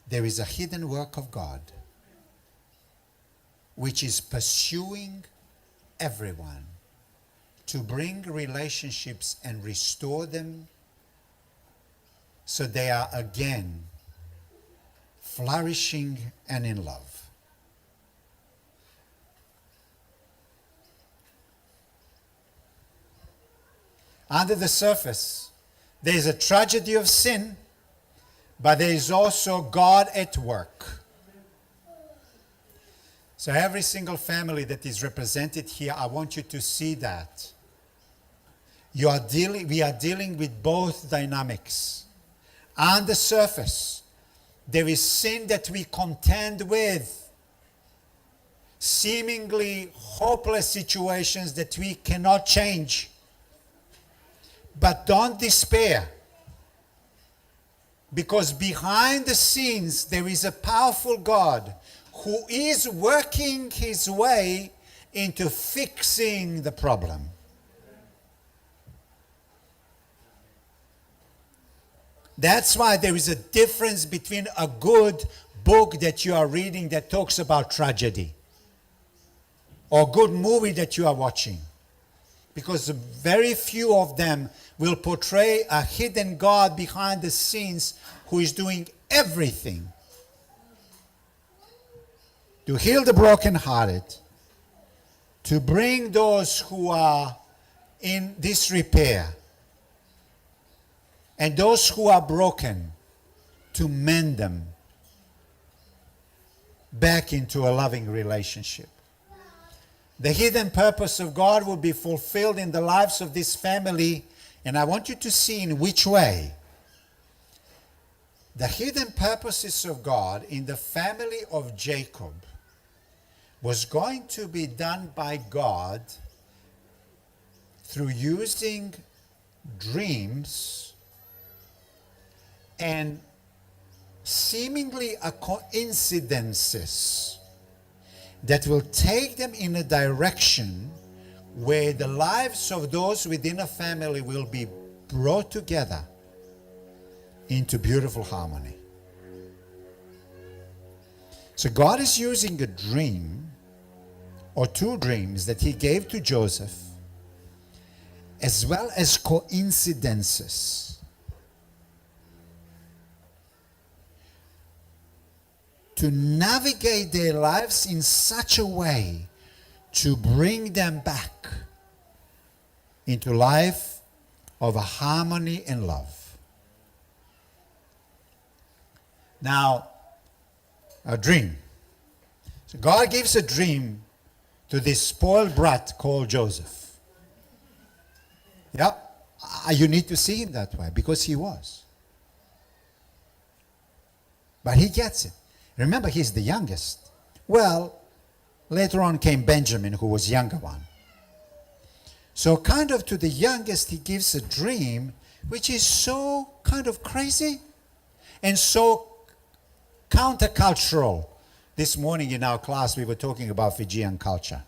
there is a hidden work of God which is pursuing everyone to bring relationships and restore them so they are again flourishing and in love. Under the surface, there is a tragedy of sin, but there is also God at work. So every single family that is represented here, I want you to see that. We are dealing with both dynamics. On the surface, there is sin that we contend with, seemingly hopeless situations that we cannot change. But don't despair, because behind the scenes there is a powerful God who is working his way into fixing the problem. That's why there is a difference between a good book that you are reading that talks about tragedy or good movie that you are watching. Because very few of them will portray a hidden God behind the scenes who is doing everything to heal the brokenhearted, to bring those who are in disrepair, and those who are broken, to mend them back into a loving relationship. The hidden purpose of God will be fulfilled in the lives of this family, and I want you to see in which way. The hidden purposes of God in the family of Jacob was going to be done by God through using dreams and seemingly coincidences that will take them in a direction where the lives of those within a family will be brought together into beautiful harmony. So God is using a dream or two dreams that he gave to Joseph, as well as coincidences, to navigate their lives in such a way to bring them back into life of a harmony and love. Now, a dream. So God gives a dream to this spoiled brat called Joseph. Yeah, you need to see him that way because he was. But he gets it. Remember, he's the youngest. Well, later on came Benjamin, who was younger one. So kind of to the youngest, he gives a dream which is so kind of crazy and so countercultural. This morning in our class, we were talking about Fijian culture.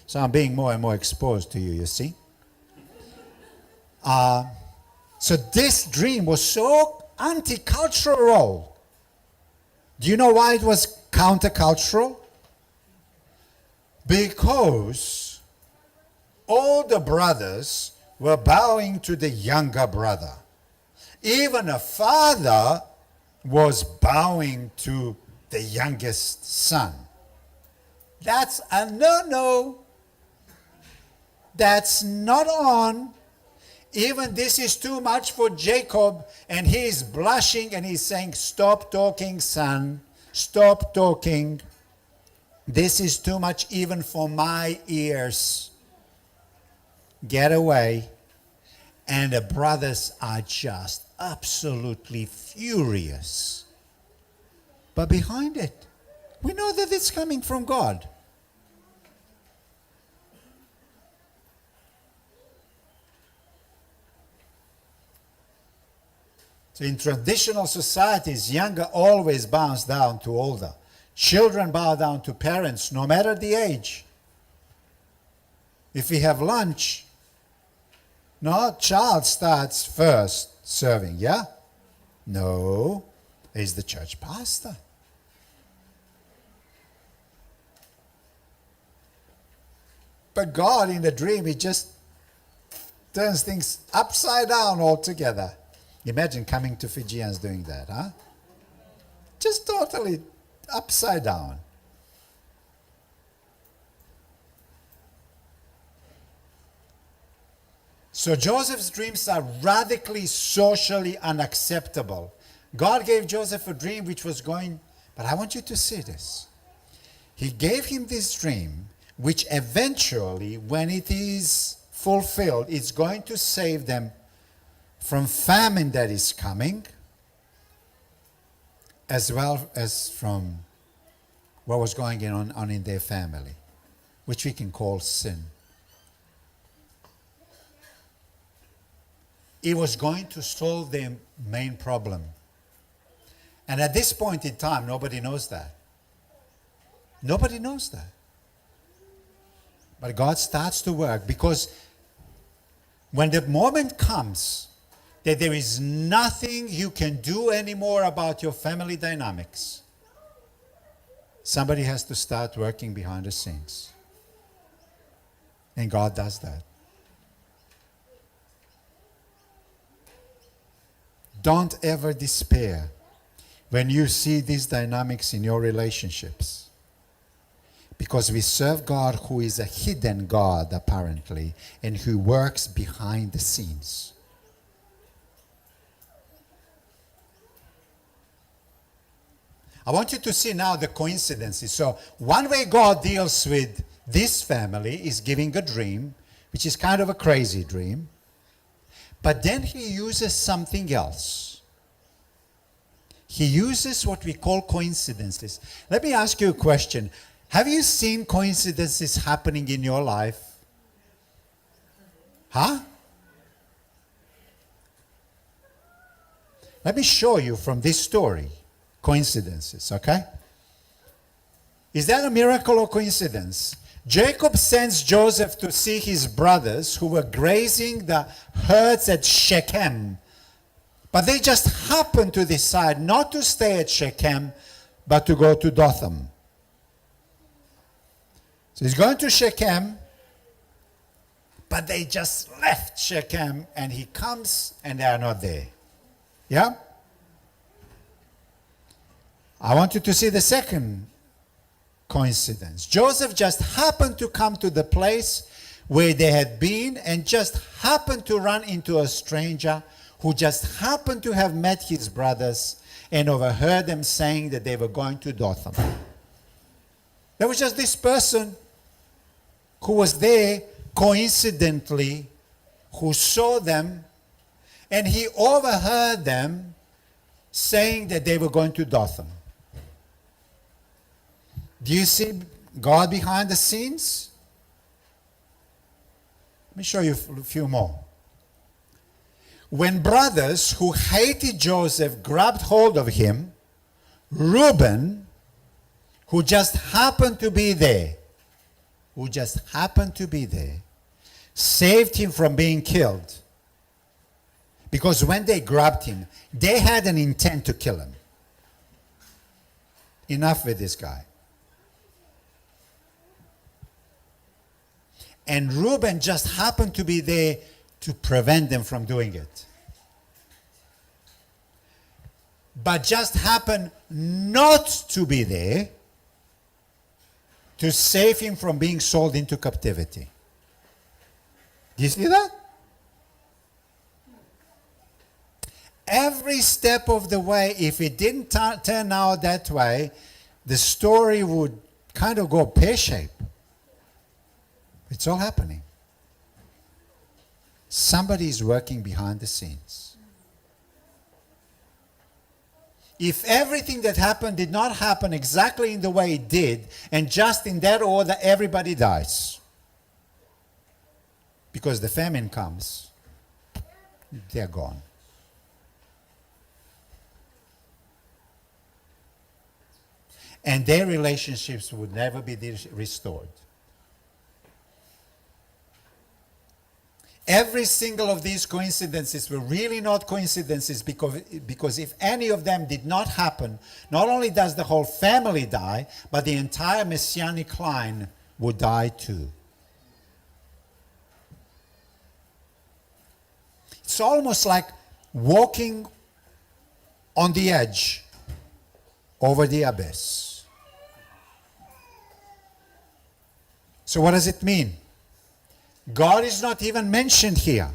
So I'm being more and more exposed to you, you see. So this dream was so anti-cultural. Do you know why it was countercultural? Because all the brothers were bowing to the younger brother. Even a father was bowing to the youngest son. That's a no-no. That's not on. Even this is too much for Jacob, and he is blushing and he's saying, "Stop talking, son. Stop talking. This is too much even for my ears. Get away." And the brothers are just absolutely furious. But behind it, we know that it's coming from God. So in traditional societies, younger always bows down to older. Children bow down to parents, no matter the age. If we have lunch, no, child starts first serving, yeah? No, he's the church pastor. But God, in the dream, he just turns things upside down altogether. Imagine coming to Fijians doing that, huh? Just totally upside down. So Joseph's dreams are radically socially unacceptable. God gave Joseph a dream which was going, but I want you to see this. He gave him this dream, which eventually, when it is fulfilled, it's going to save them from famine that is coming, as well as from what was going on in their family, which we can call sin. It was going to solve their main problem. And at this point in time, nobody knows that. Nobody knows that. But God starts to work, because when the moment comes that there is nothing you can do anymore about your family dynamics, somebody has to start working behind the scenes. And God does that. Don't ever despair when you see these dynamics in your relationships. Because we serve God who is a hidden God, apparently, and who works behind the scenes. I want you to see now the coincidences. So one way God deals with this family is giving a dream, which is kind of a crazy dream. But then he uses something else. He uses what we call coincidences. Let me ask you a question. Have you seen coincidences happening in your life? Huh? Let me show you from this story coincidences, okay? Is that a miracle or coincidence? Jacob sends Joseph to see his brothers who were grazing the herds at Shechem. But they just happened to decide not to stay at Shechem, but to go to Dothan. So he's going to Shechem, but they just left Shechem, and he comes and they are not there. Yeah? I want you to see the second coincidence. Joseph just happened to come to the place where they had been and just happened to run into a stranger who just happened to have met his brothers and overheard them saying that they were going to Dothan. There was just this person who was there coincidentally, who saw them, and he overheard them saying that they were going to Dothan. Do you see God behind the scenes? Let me show you a few more. When brothers who hated Joseph grabbed hold of him, Reuben, who just happened to be there, saved him from being killed. Because when they grabbed him, they had an intent to kill him. Enough with this guy. And Reuben just happened to be there to prevent them from doing it. But just happened not to be there to save him from being sold into captivity. Do you see that? Every step of the way, if it didn't turn out that way, the story would kind of go pear-shaped. It's all happening. Somebody is working behind the scenes. If everything that happened did not happen exactly in the way it did, and just in that order, everybody dies. Because the famine comes, they're gone. And their relationships would never be restored. Every single of these coincidences were really not coincidences because if any of them did not happen, not only does the whole family die, but the entire messianic line would die too. It's almost like walking on the edge over the abyss. So what does it mean? God is not even mentioned here.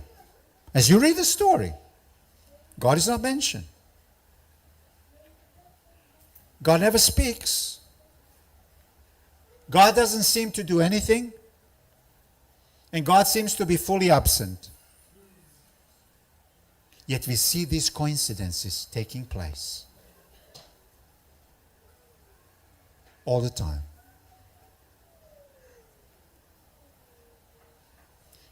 As you read the story, God is not mentioned. God never speaks. God doesn't seem to do anything. And God seems to be fully absent. Yet we see these coincidences taking place all the time.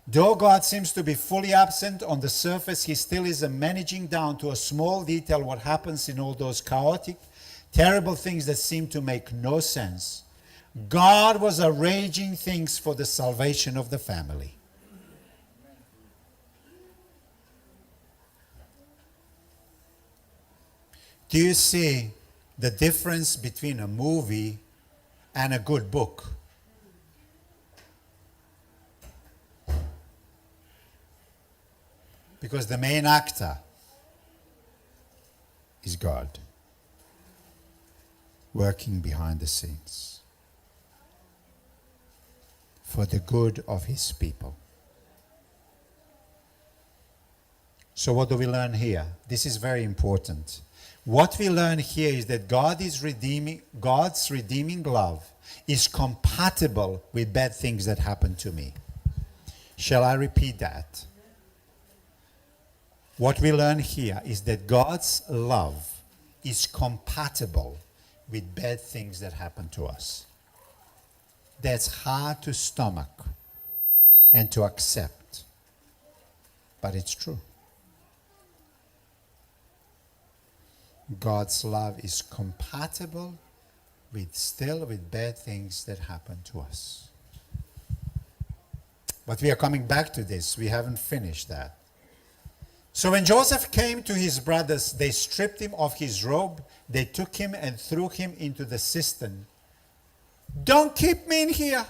Though God seems to be fully absent on the surface, he still is managing down to a small detail what happens in all those chaotic, terrible things that seem to make no sense. God was arranging things for the salvation of the family. Do you see the difference between a movie and a good book? Because the main actor is God, working behind the scenes for the good of his people. So what do we learn here? This is very important. What we learn here is that God's redeeming love is compatible with bad things that happen to me. Shall I repeat that? What we learn here is that God's love is compatible with bad things that happen to us. That's hard to stomach and to accept, but it's true. God's love is compatible with bad things that happen to us. But we are coming back to this. We haven't finished that. So when Joseph came to his brothers, they stripped him of his robe. They took him and threw him into the cistern. Don't keep me in here.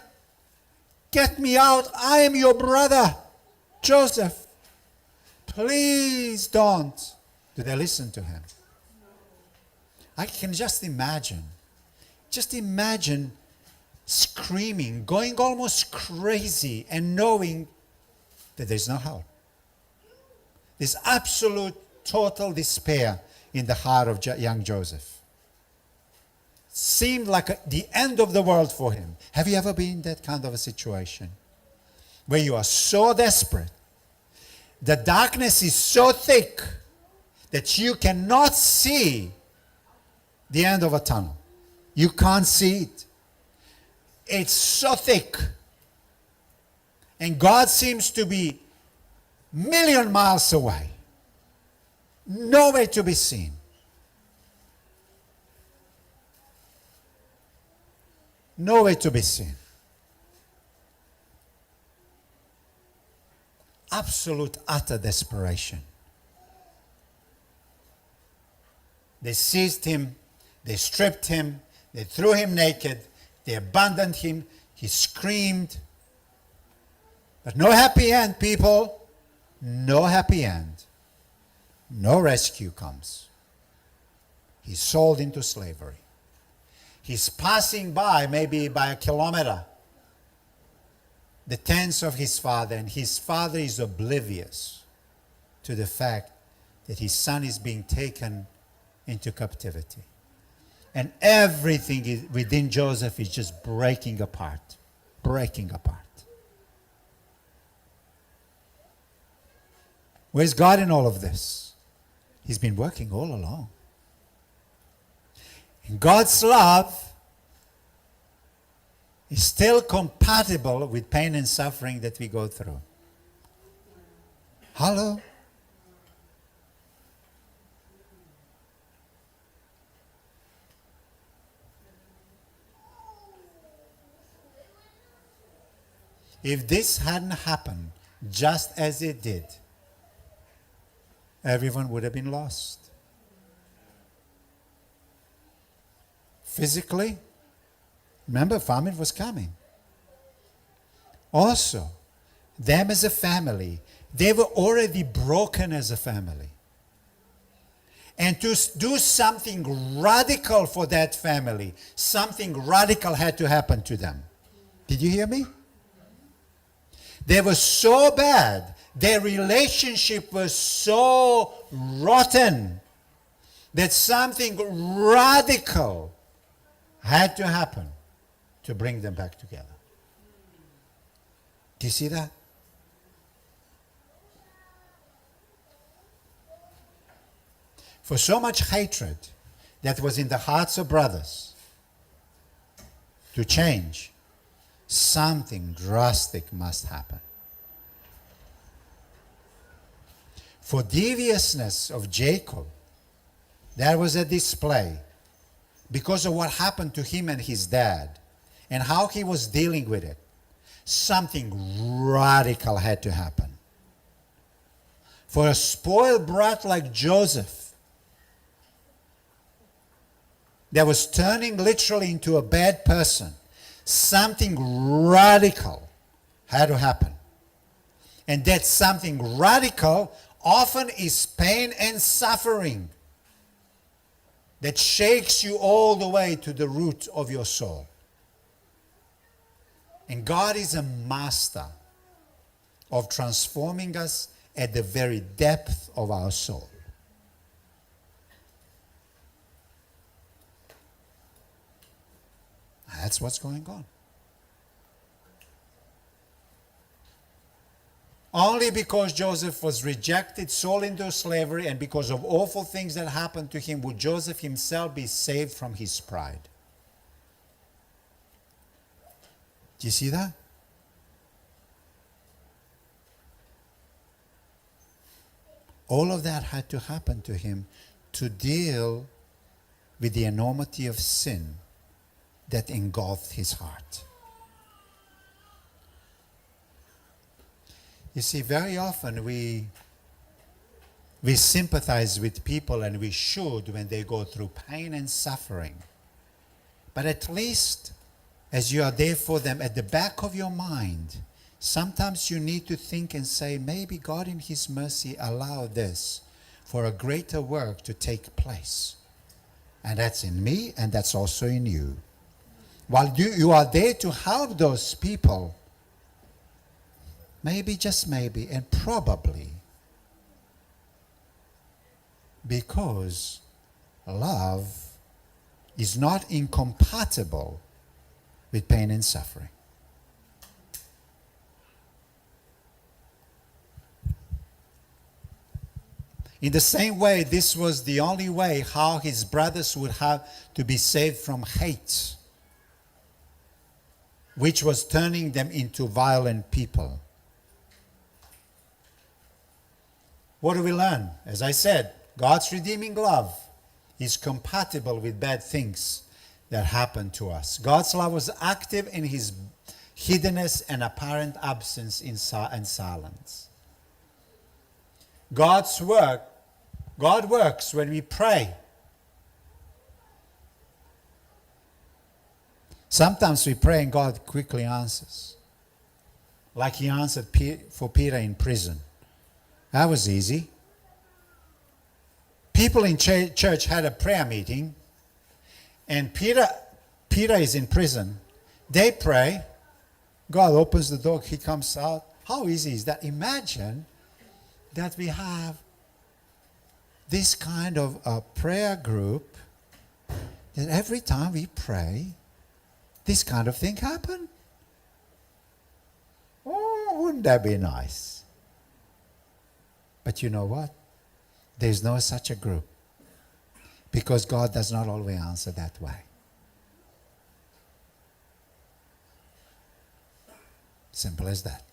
Get me out. I am your brother, Joseph. Please don't. Do they listen to him? I can just imagine screaming, going almost crazy, and knowing that there's no help. There's absolute, total despair in the heart of young Joseph. Seemed like the end of the world for him. Have you ever been in that kind of a situation? Where you are so desperate, the darkness is so thick that you cannot see the end of a tunnel. You can't see it. It's so thick. And God seems to be a million miles away. Nowhere to be seen. Nowhere to be seen. Absolute, utter desperation. They seized him. They stripped him. They threw him naked. They abandoned him. He screamed. But no happy end, people. No happy end. No rescue comes. He's sold into slavery. He's passing by, maybe by a kilometer, the tents of his father, and his father is oblivious to the fact that his son is being taken into captivity. And everything within Joseph is just breaking apart. Breaking apart. Where's God in all of this? He's been working all along. And God's love is still compatible with pain and suffering that we go through. Hello? If this hadn't happened just as it did, everyone would have been lost. Physically, remember, famine was coming. Also, them as a family, they were already broken as a family. And to do something radical for that family, something radical had to happen to them. Did you hear me? They were so bad, their relationship was so rotten that something radical had to happen to bring them back together. Do you see that? For so much hatred that was in the hearts of brothers to change, something drastic must happen. For deviousness of Jacob, there was a display because of what happened to him and his dad and how he was dealing with it. Something radical had to happen. For a spoiled brat like Joseph, that was turning literally into a bad person, something radical had to happen. And that something radical often is pain and suffering that shakes you all the way to the root of your soul. And God is a master of transforming us at the very depth of our soul. That's what's going on. Only because Joseph was rejected, sold into slavery, and because of awful things that happened to him, would Joseph himself be saved from his pride. Do you see that? All of that had to happen to him to deal with the enormity of sin that engulfed his heart. You see, very often we sympathize with people, and we should when they go through pain and suffering. But at least as you are there for them, at the back of your mind, sometimes you need to think and say, maybe God in His mercy allowed this for a greater work to take place. And that's in me, and that's also in you. While you are there to help those people, maybe, just maybe, and probably, because love is not incompatible with pain and suffering. In the same way, this was the only way how his brothers would have to be saved from hate, which was turning them into violent people. What do we learn? As I said, God's redeeming love is compatible with bad things that happen to us. God's love was active in His hiddenness and apparent absence and silence. God works when we pray. Sometimes we pray and God quickly answers. Like He answered for Peter in prison. That was easy. People in church had a prayer meeting, and Peter is in prison. They pray. God opens the door. He comes out. How easy is that? Imagine that we have this kind of a prayer group, that every time we pray, this kind of thing happen. Oh, wouldn't that be nice? But you know what? There's no such a group, because God does not always answer that way. Simple as that.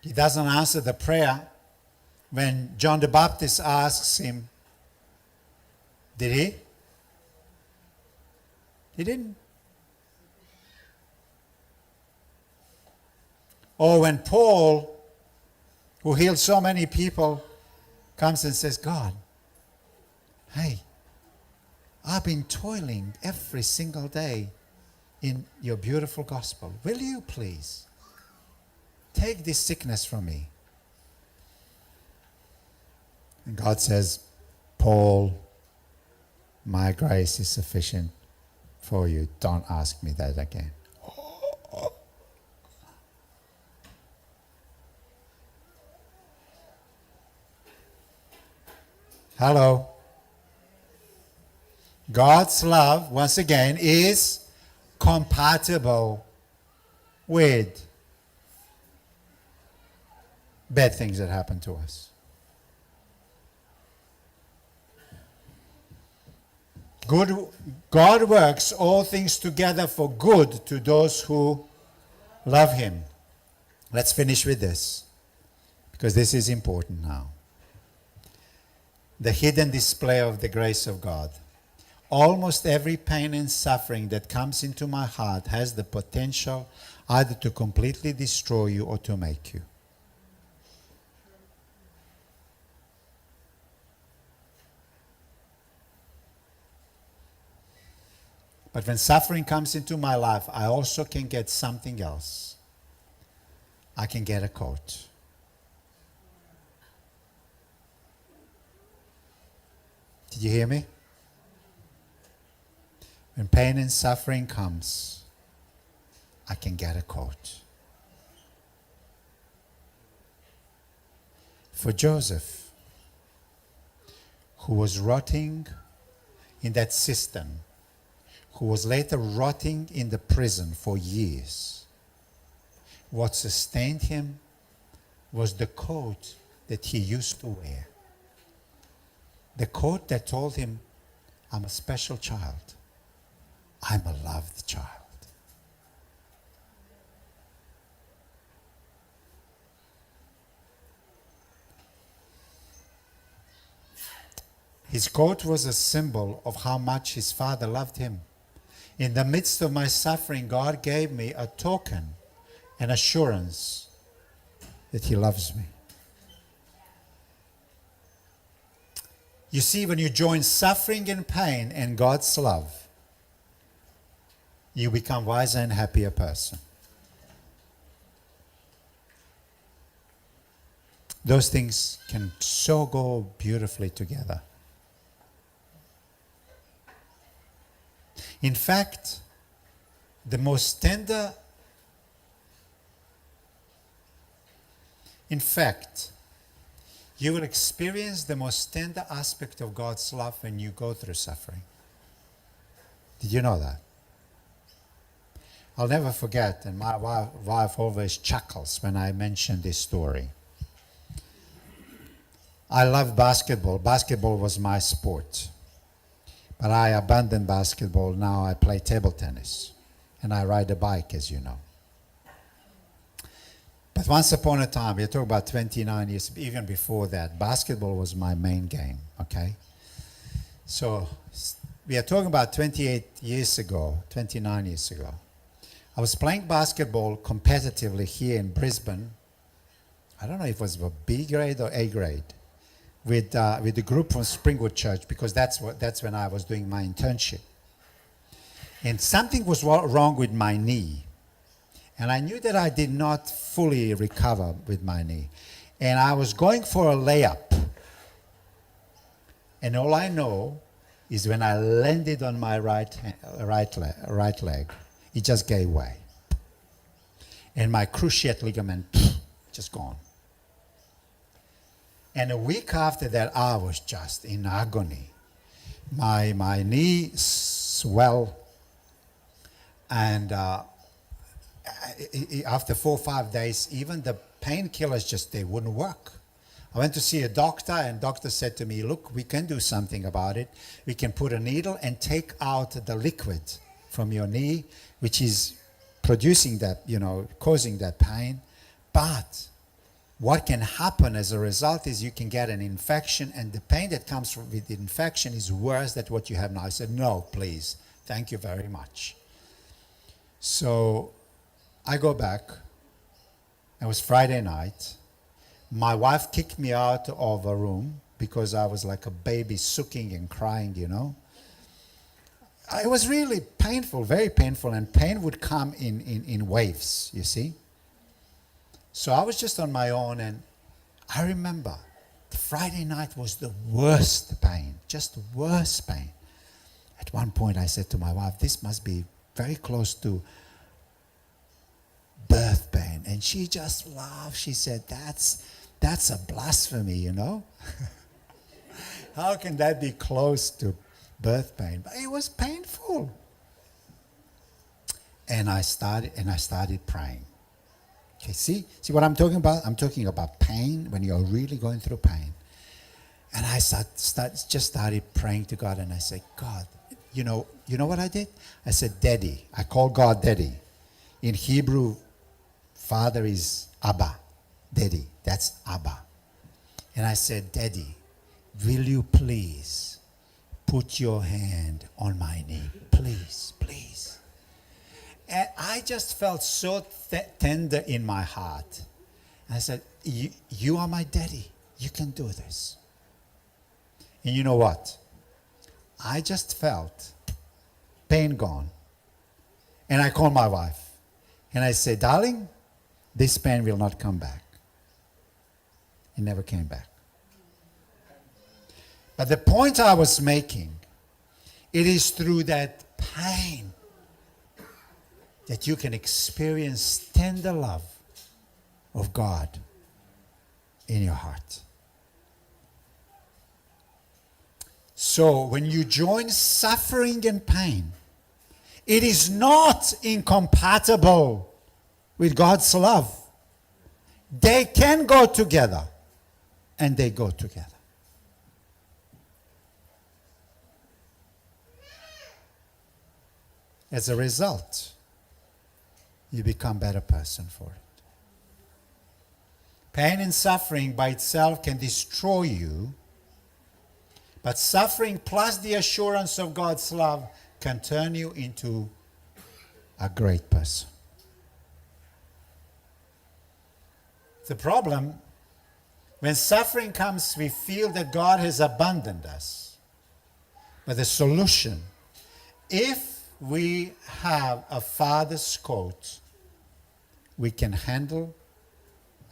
He doesn't answer the prayer when John the Baptist asks him. Did he? He didn't. Or when Paul, who healed so many people, comes and says, God, hey, I've been toiling every single day in your beautiful gospel. Will you please take this sickness from me? And God says, Paul, my grace is sufficient for you. Don't ask me that again. Hello. God's love, once again, is compatible with bad things that happen to us. God works all things together for good to those who love Him. Let's finish with this, because this is important now. The hidden display of the grace of God. Almost every pain and suffering that comes into my heart has the potential either to completely destroy you or to make you. But when suffering comes into my life, I also can get something else. I can get a coat. Did you hear me? When pain and suffering comes, I can get a coat. For Joseph, who was rotting in that cistern, who was later rotting in the prison for years, what sustained him was the coat that he used to wear. The coat that told him, I'm a special child. I'm a loved child. His coat was a symbol of how much his father loved him. In the midst of my suffering, God gave me a token, an assurance that he loves me. You see, when you join suffering and pain and God's love, you become a wiser and happier person. Those things can so go beautifully together. In fact, the most tender, you will experience the most tender aspect of God's love when you go through suffering. Did you know that? I'll never forget, and my wife always chuckles when I mention this story. I love basketball. Basketball was my sport. But I abandoned basketball. Now I play table tennis. And I ride a bike, as you know. But once upon a time, we're talking about 29 years, even before that, basketball was my main game, okay? So we are talking about 29 years ago. I was playing basketball competitively here in Brisbane. I don't know if it was a B grade or A grade. With the group from Springwood Church, because that's when I was doing my internship. And something was wrong with my knee. And I knew that I did not fully recover with my knee. And I was going for a layup. And all I know is when I landed on my right leg, it just gave way. And my cruciate ligament, just gone. And a week after that, I was just in agony. My knee swelled, and after 4 or 5 days, even the painkillers they wouldn't work. I went to see a doctor, and doctor said to me, look, we can do something about it. We can put a needle and take out the liquid from your knee, which is producing that, causing that pain. But what can happen as a result is you can get an infection, and the pain that comes with the infection is worse than what you have now. I said, no, please. Thank you very much. So I go back. It was Friday night. My wife kicked me out of a room because I was like a baby sucking and crying, It was really painful, very painful, and pain would come in waves, you see. So I was just on my own, and I remember the Friday night was the worst pain, just the worst pain. At one point I said to my wife, this must be very close to birth pain. And she just laughed. She said, that's a blasphemy, How can that be close to birth pain? But it was painful. And I started praying. Okay, see what I'm talking about? I'm talking about pain, when you're really going through pain. And I started praying to God, and I said, God, you know what I did? I said, Daddy. I called God Daddy. In Hebrew, Father is Abba. Daddy, that's Abba. And I said, Daddy, will you please put your hand on my knee? Please, please. And I just felt so tender in my heart. And I said, you are my daddy. You can do this. And you know what? I just felt pain gone. And I called my wife. And I said, darling, this pain will not come back. It never came back. But the point I was making, it is through that pain that you can experience tender love of God in your heart. So when you join suffering and pain, it is not incompatible with God's love. They can go together, and they go together. As a result, you become a better person for it. Pain and suffering by itself can destroy you, but suffering plus the assurance of God's love can turn you into a great person. The problem, when suffering comes, we feel that God has abandoned us. But the solution, if we have a Father's coat, we can handle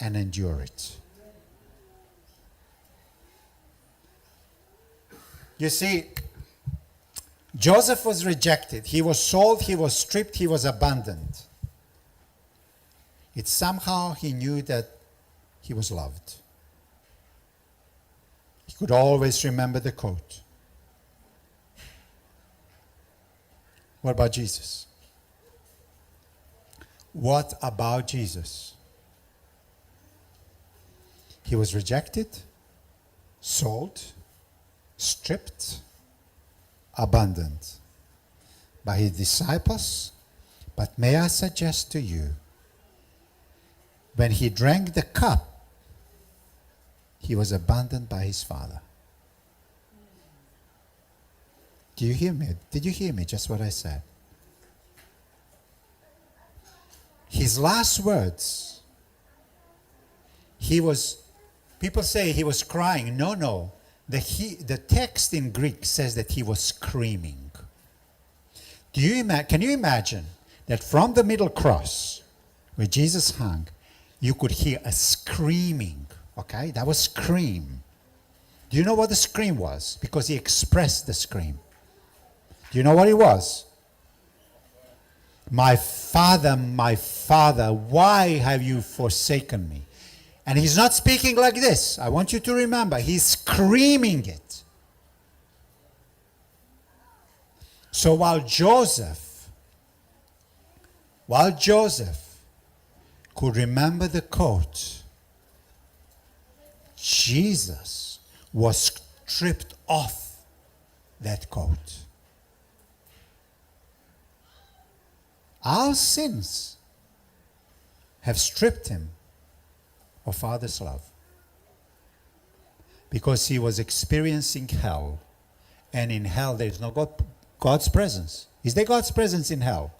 and endure it. You see, Joseph was rejected. He was sold, he was stripped, he was abandoned. It's somehow he knew that he was loved. He could always remember the coat. What about Jesus? What about Jesus? He was rejected, sold, stripped, abandoned by his disciples. But may I suggest to you, when he drank the cup, he was abandoned by his Father. Do you hear me? Did you hear me, just what I said? His last words, people say he was crying. No. The text in Greek says that he was screaming. Can you imagine that from the middle cross, where Jesus hung, you could hear a screaming, okay? That was scream. Do you know what the scream was? Because he expressed the scream. Do you know what it was? My Father, why have you forsaken me? And he's not speaking like this. I want you to remember, he's screaming it. So while Joseph could remember the coat, Jesus was stripped off that coat. Our sins have stripped him of Father's love, because he was experiencing hell, and in hell there is no God's presence. Is there God's presence in hell?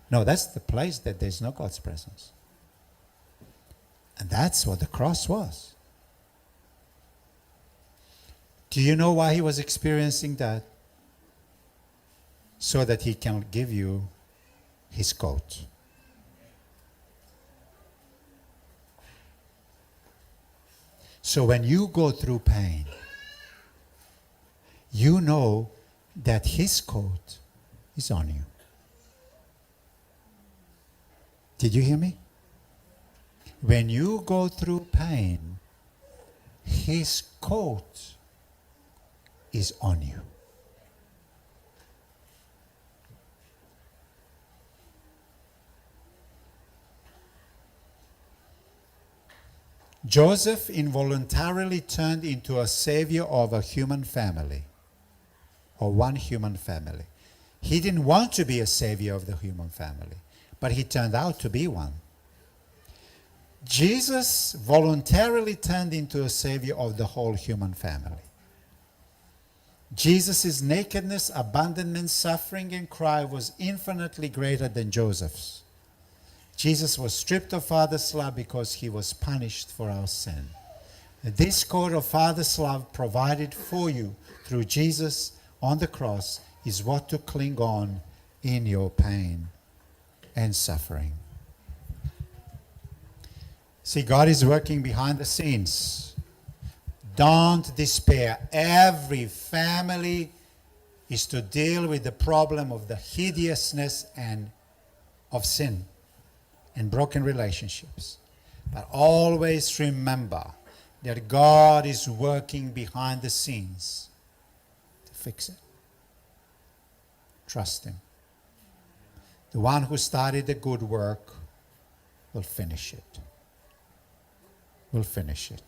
No, that's the place that there's no God's presence. And that's what the cross was. Do you know why he was experiencing that? So that he can give you his coat. So when you go through pain, you know that his coat is on you. Did you hear me? When you go through pain, his coat is on you. Joseph involuntarily turned into a savior of a human family, or one human family. He didn't want to be a savior of the human family, but he turned out to be one. Jesus voluntarily turned into a savior of the whole human family. Jesus' nakedness, abandonment, suffering, and cry was infinitely greater than Joseph's. Jesus was stripped of Father's love because he was punished for our sin. This coat of Father's love provided for you through Jesus on the cross is what to cling on in your pain and suffering. See, God is working behind the scenes. Don't despair. Every family is to deal with the problem of the hideousness and of sin and broken relationships. But always remember that God is working behind the scenes to fix it. Trust Him. The one who started the good work will finish it. Will finish it.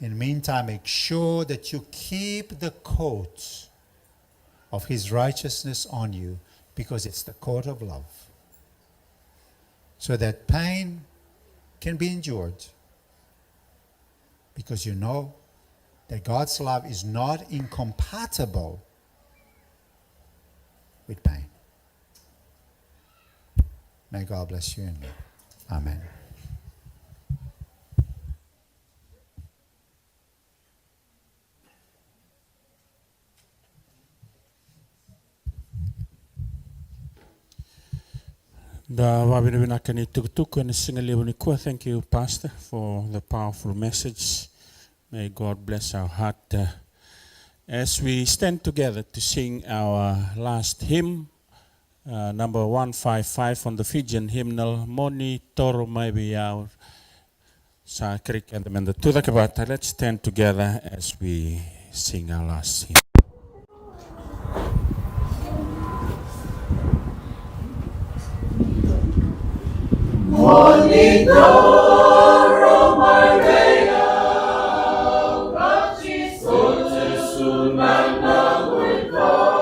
In the meantime, make sure that you keep the coat of His righteousness on you, because it's the coat of love. So that pain can be endured, because you know that God's love is not incompatible with pain. May God bless you and me. Amen. Da wawina kani tukutuku and singalibuni kua. Thank you, Pastor, for the powerful message. May God bless our heart. As we stand together to sing our last hymn, number 155 on the Fijian hymnal, Moni Toro Maibiau Sa Krik and the Tudakabata. Let's stand together as we sing our last hymn. Moni Toro Maibiau Sunana Wiko.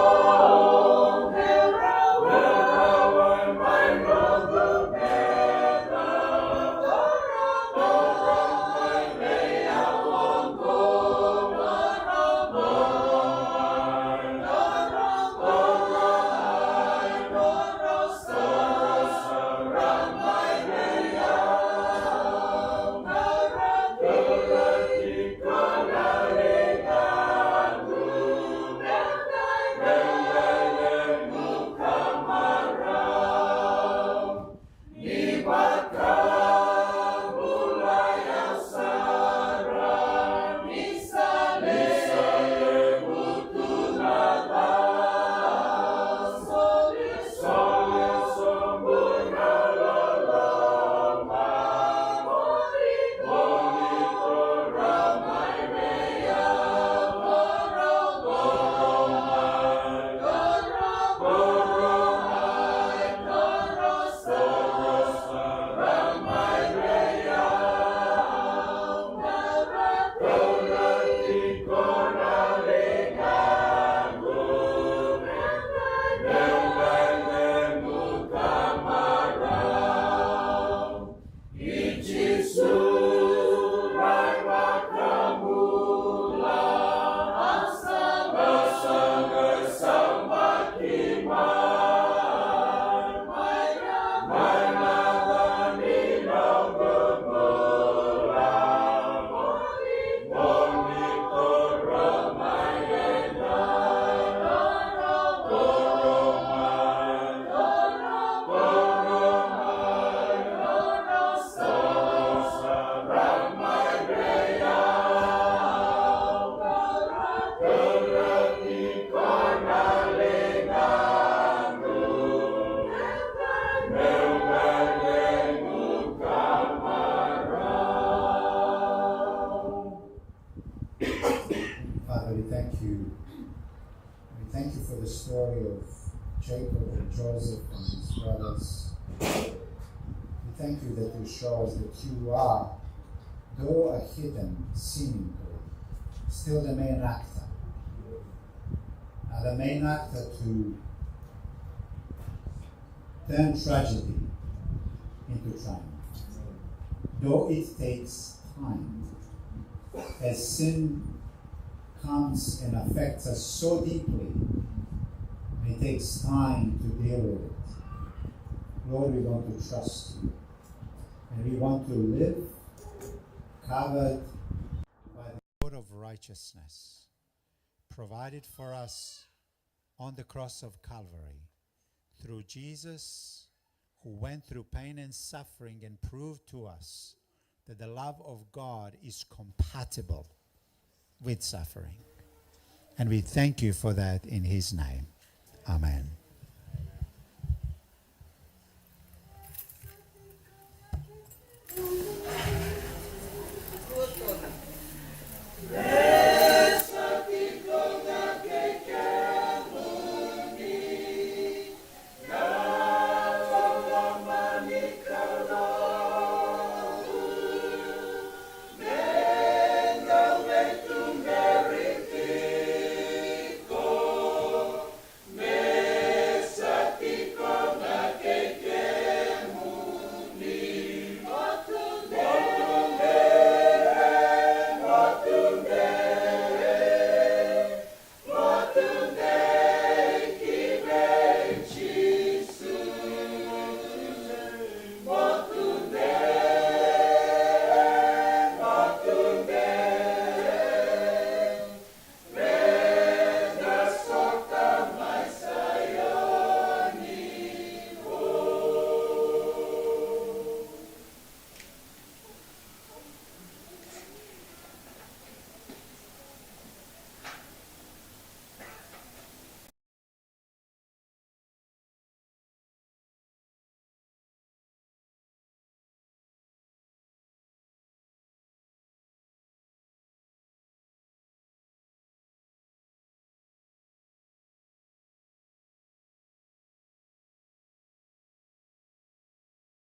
story of Jacob and Joseph and his brothers. We thank you that you show us that you are, though a hidden, seemingly, still the main actor. Now the main actor to turn tragedy into triumph. Though it takes time, as sin comes and affects us so deeply, it takes time to deal with it. Lord, we want to trust you. And we want to live covered by the coat of righteousness provided for us on the cross of Calvary through Jesus, who went through pain and suffering and proved to us that the love of God is compatible with suffering. And we thank you for that in his name. Amen.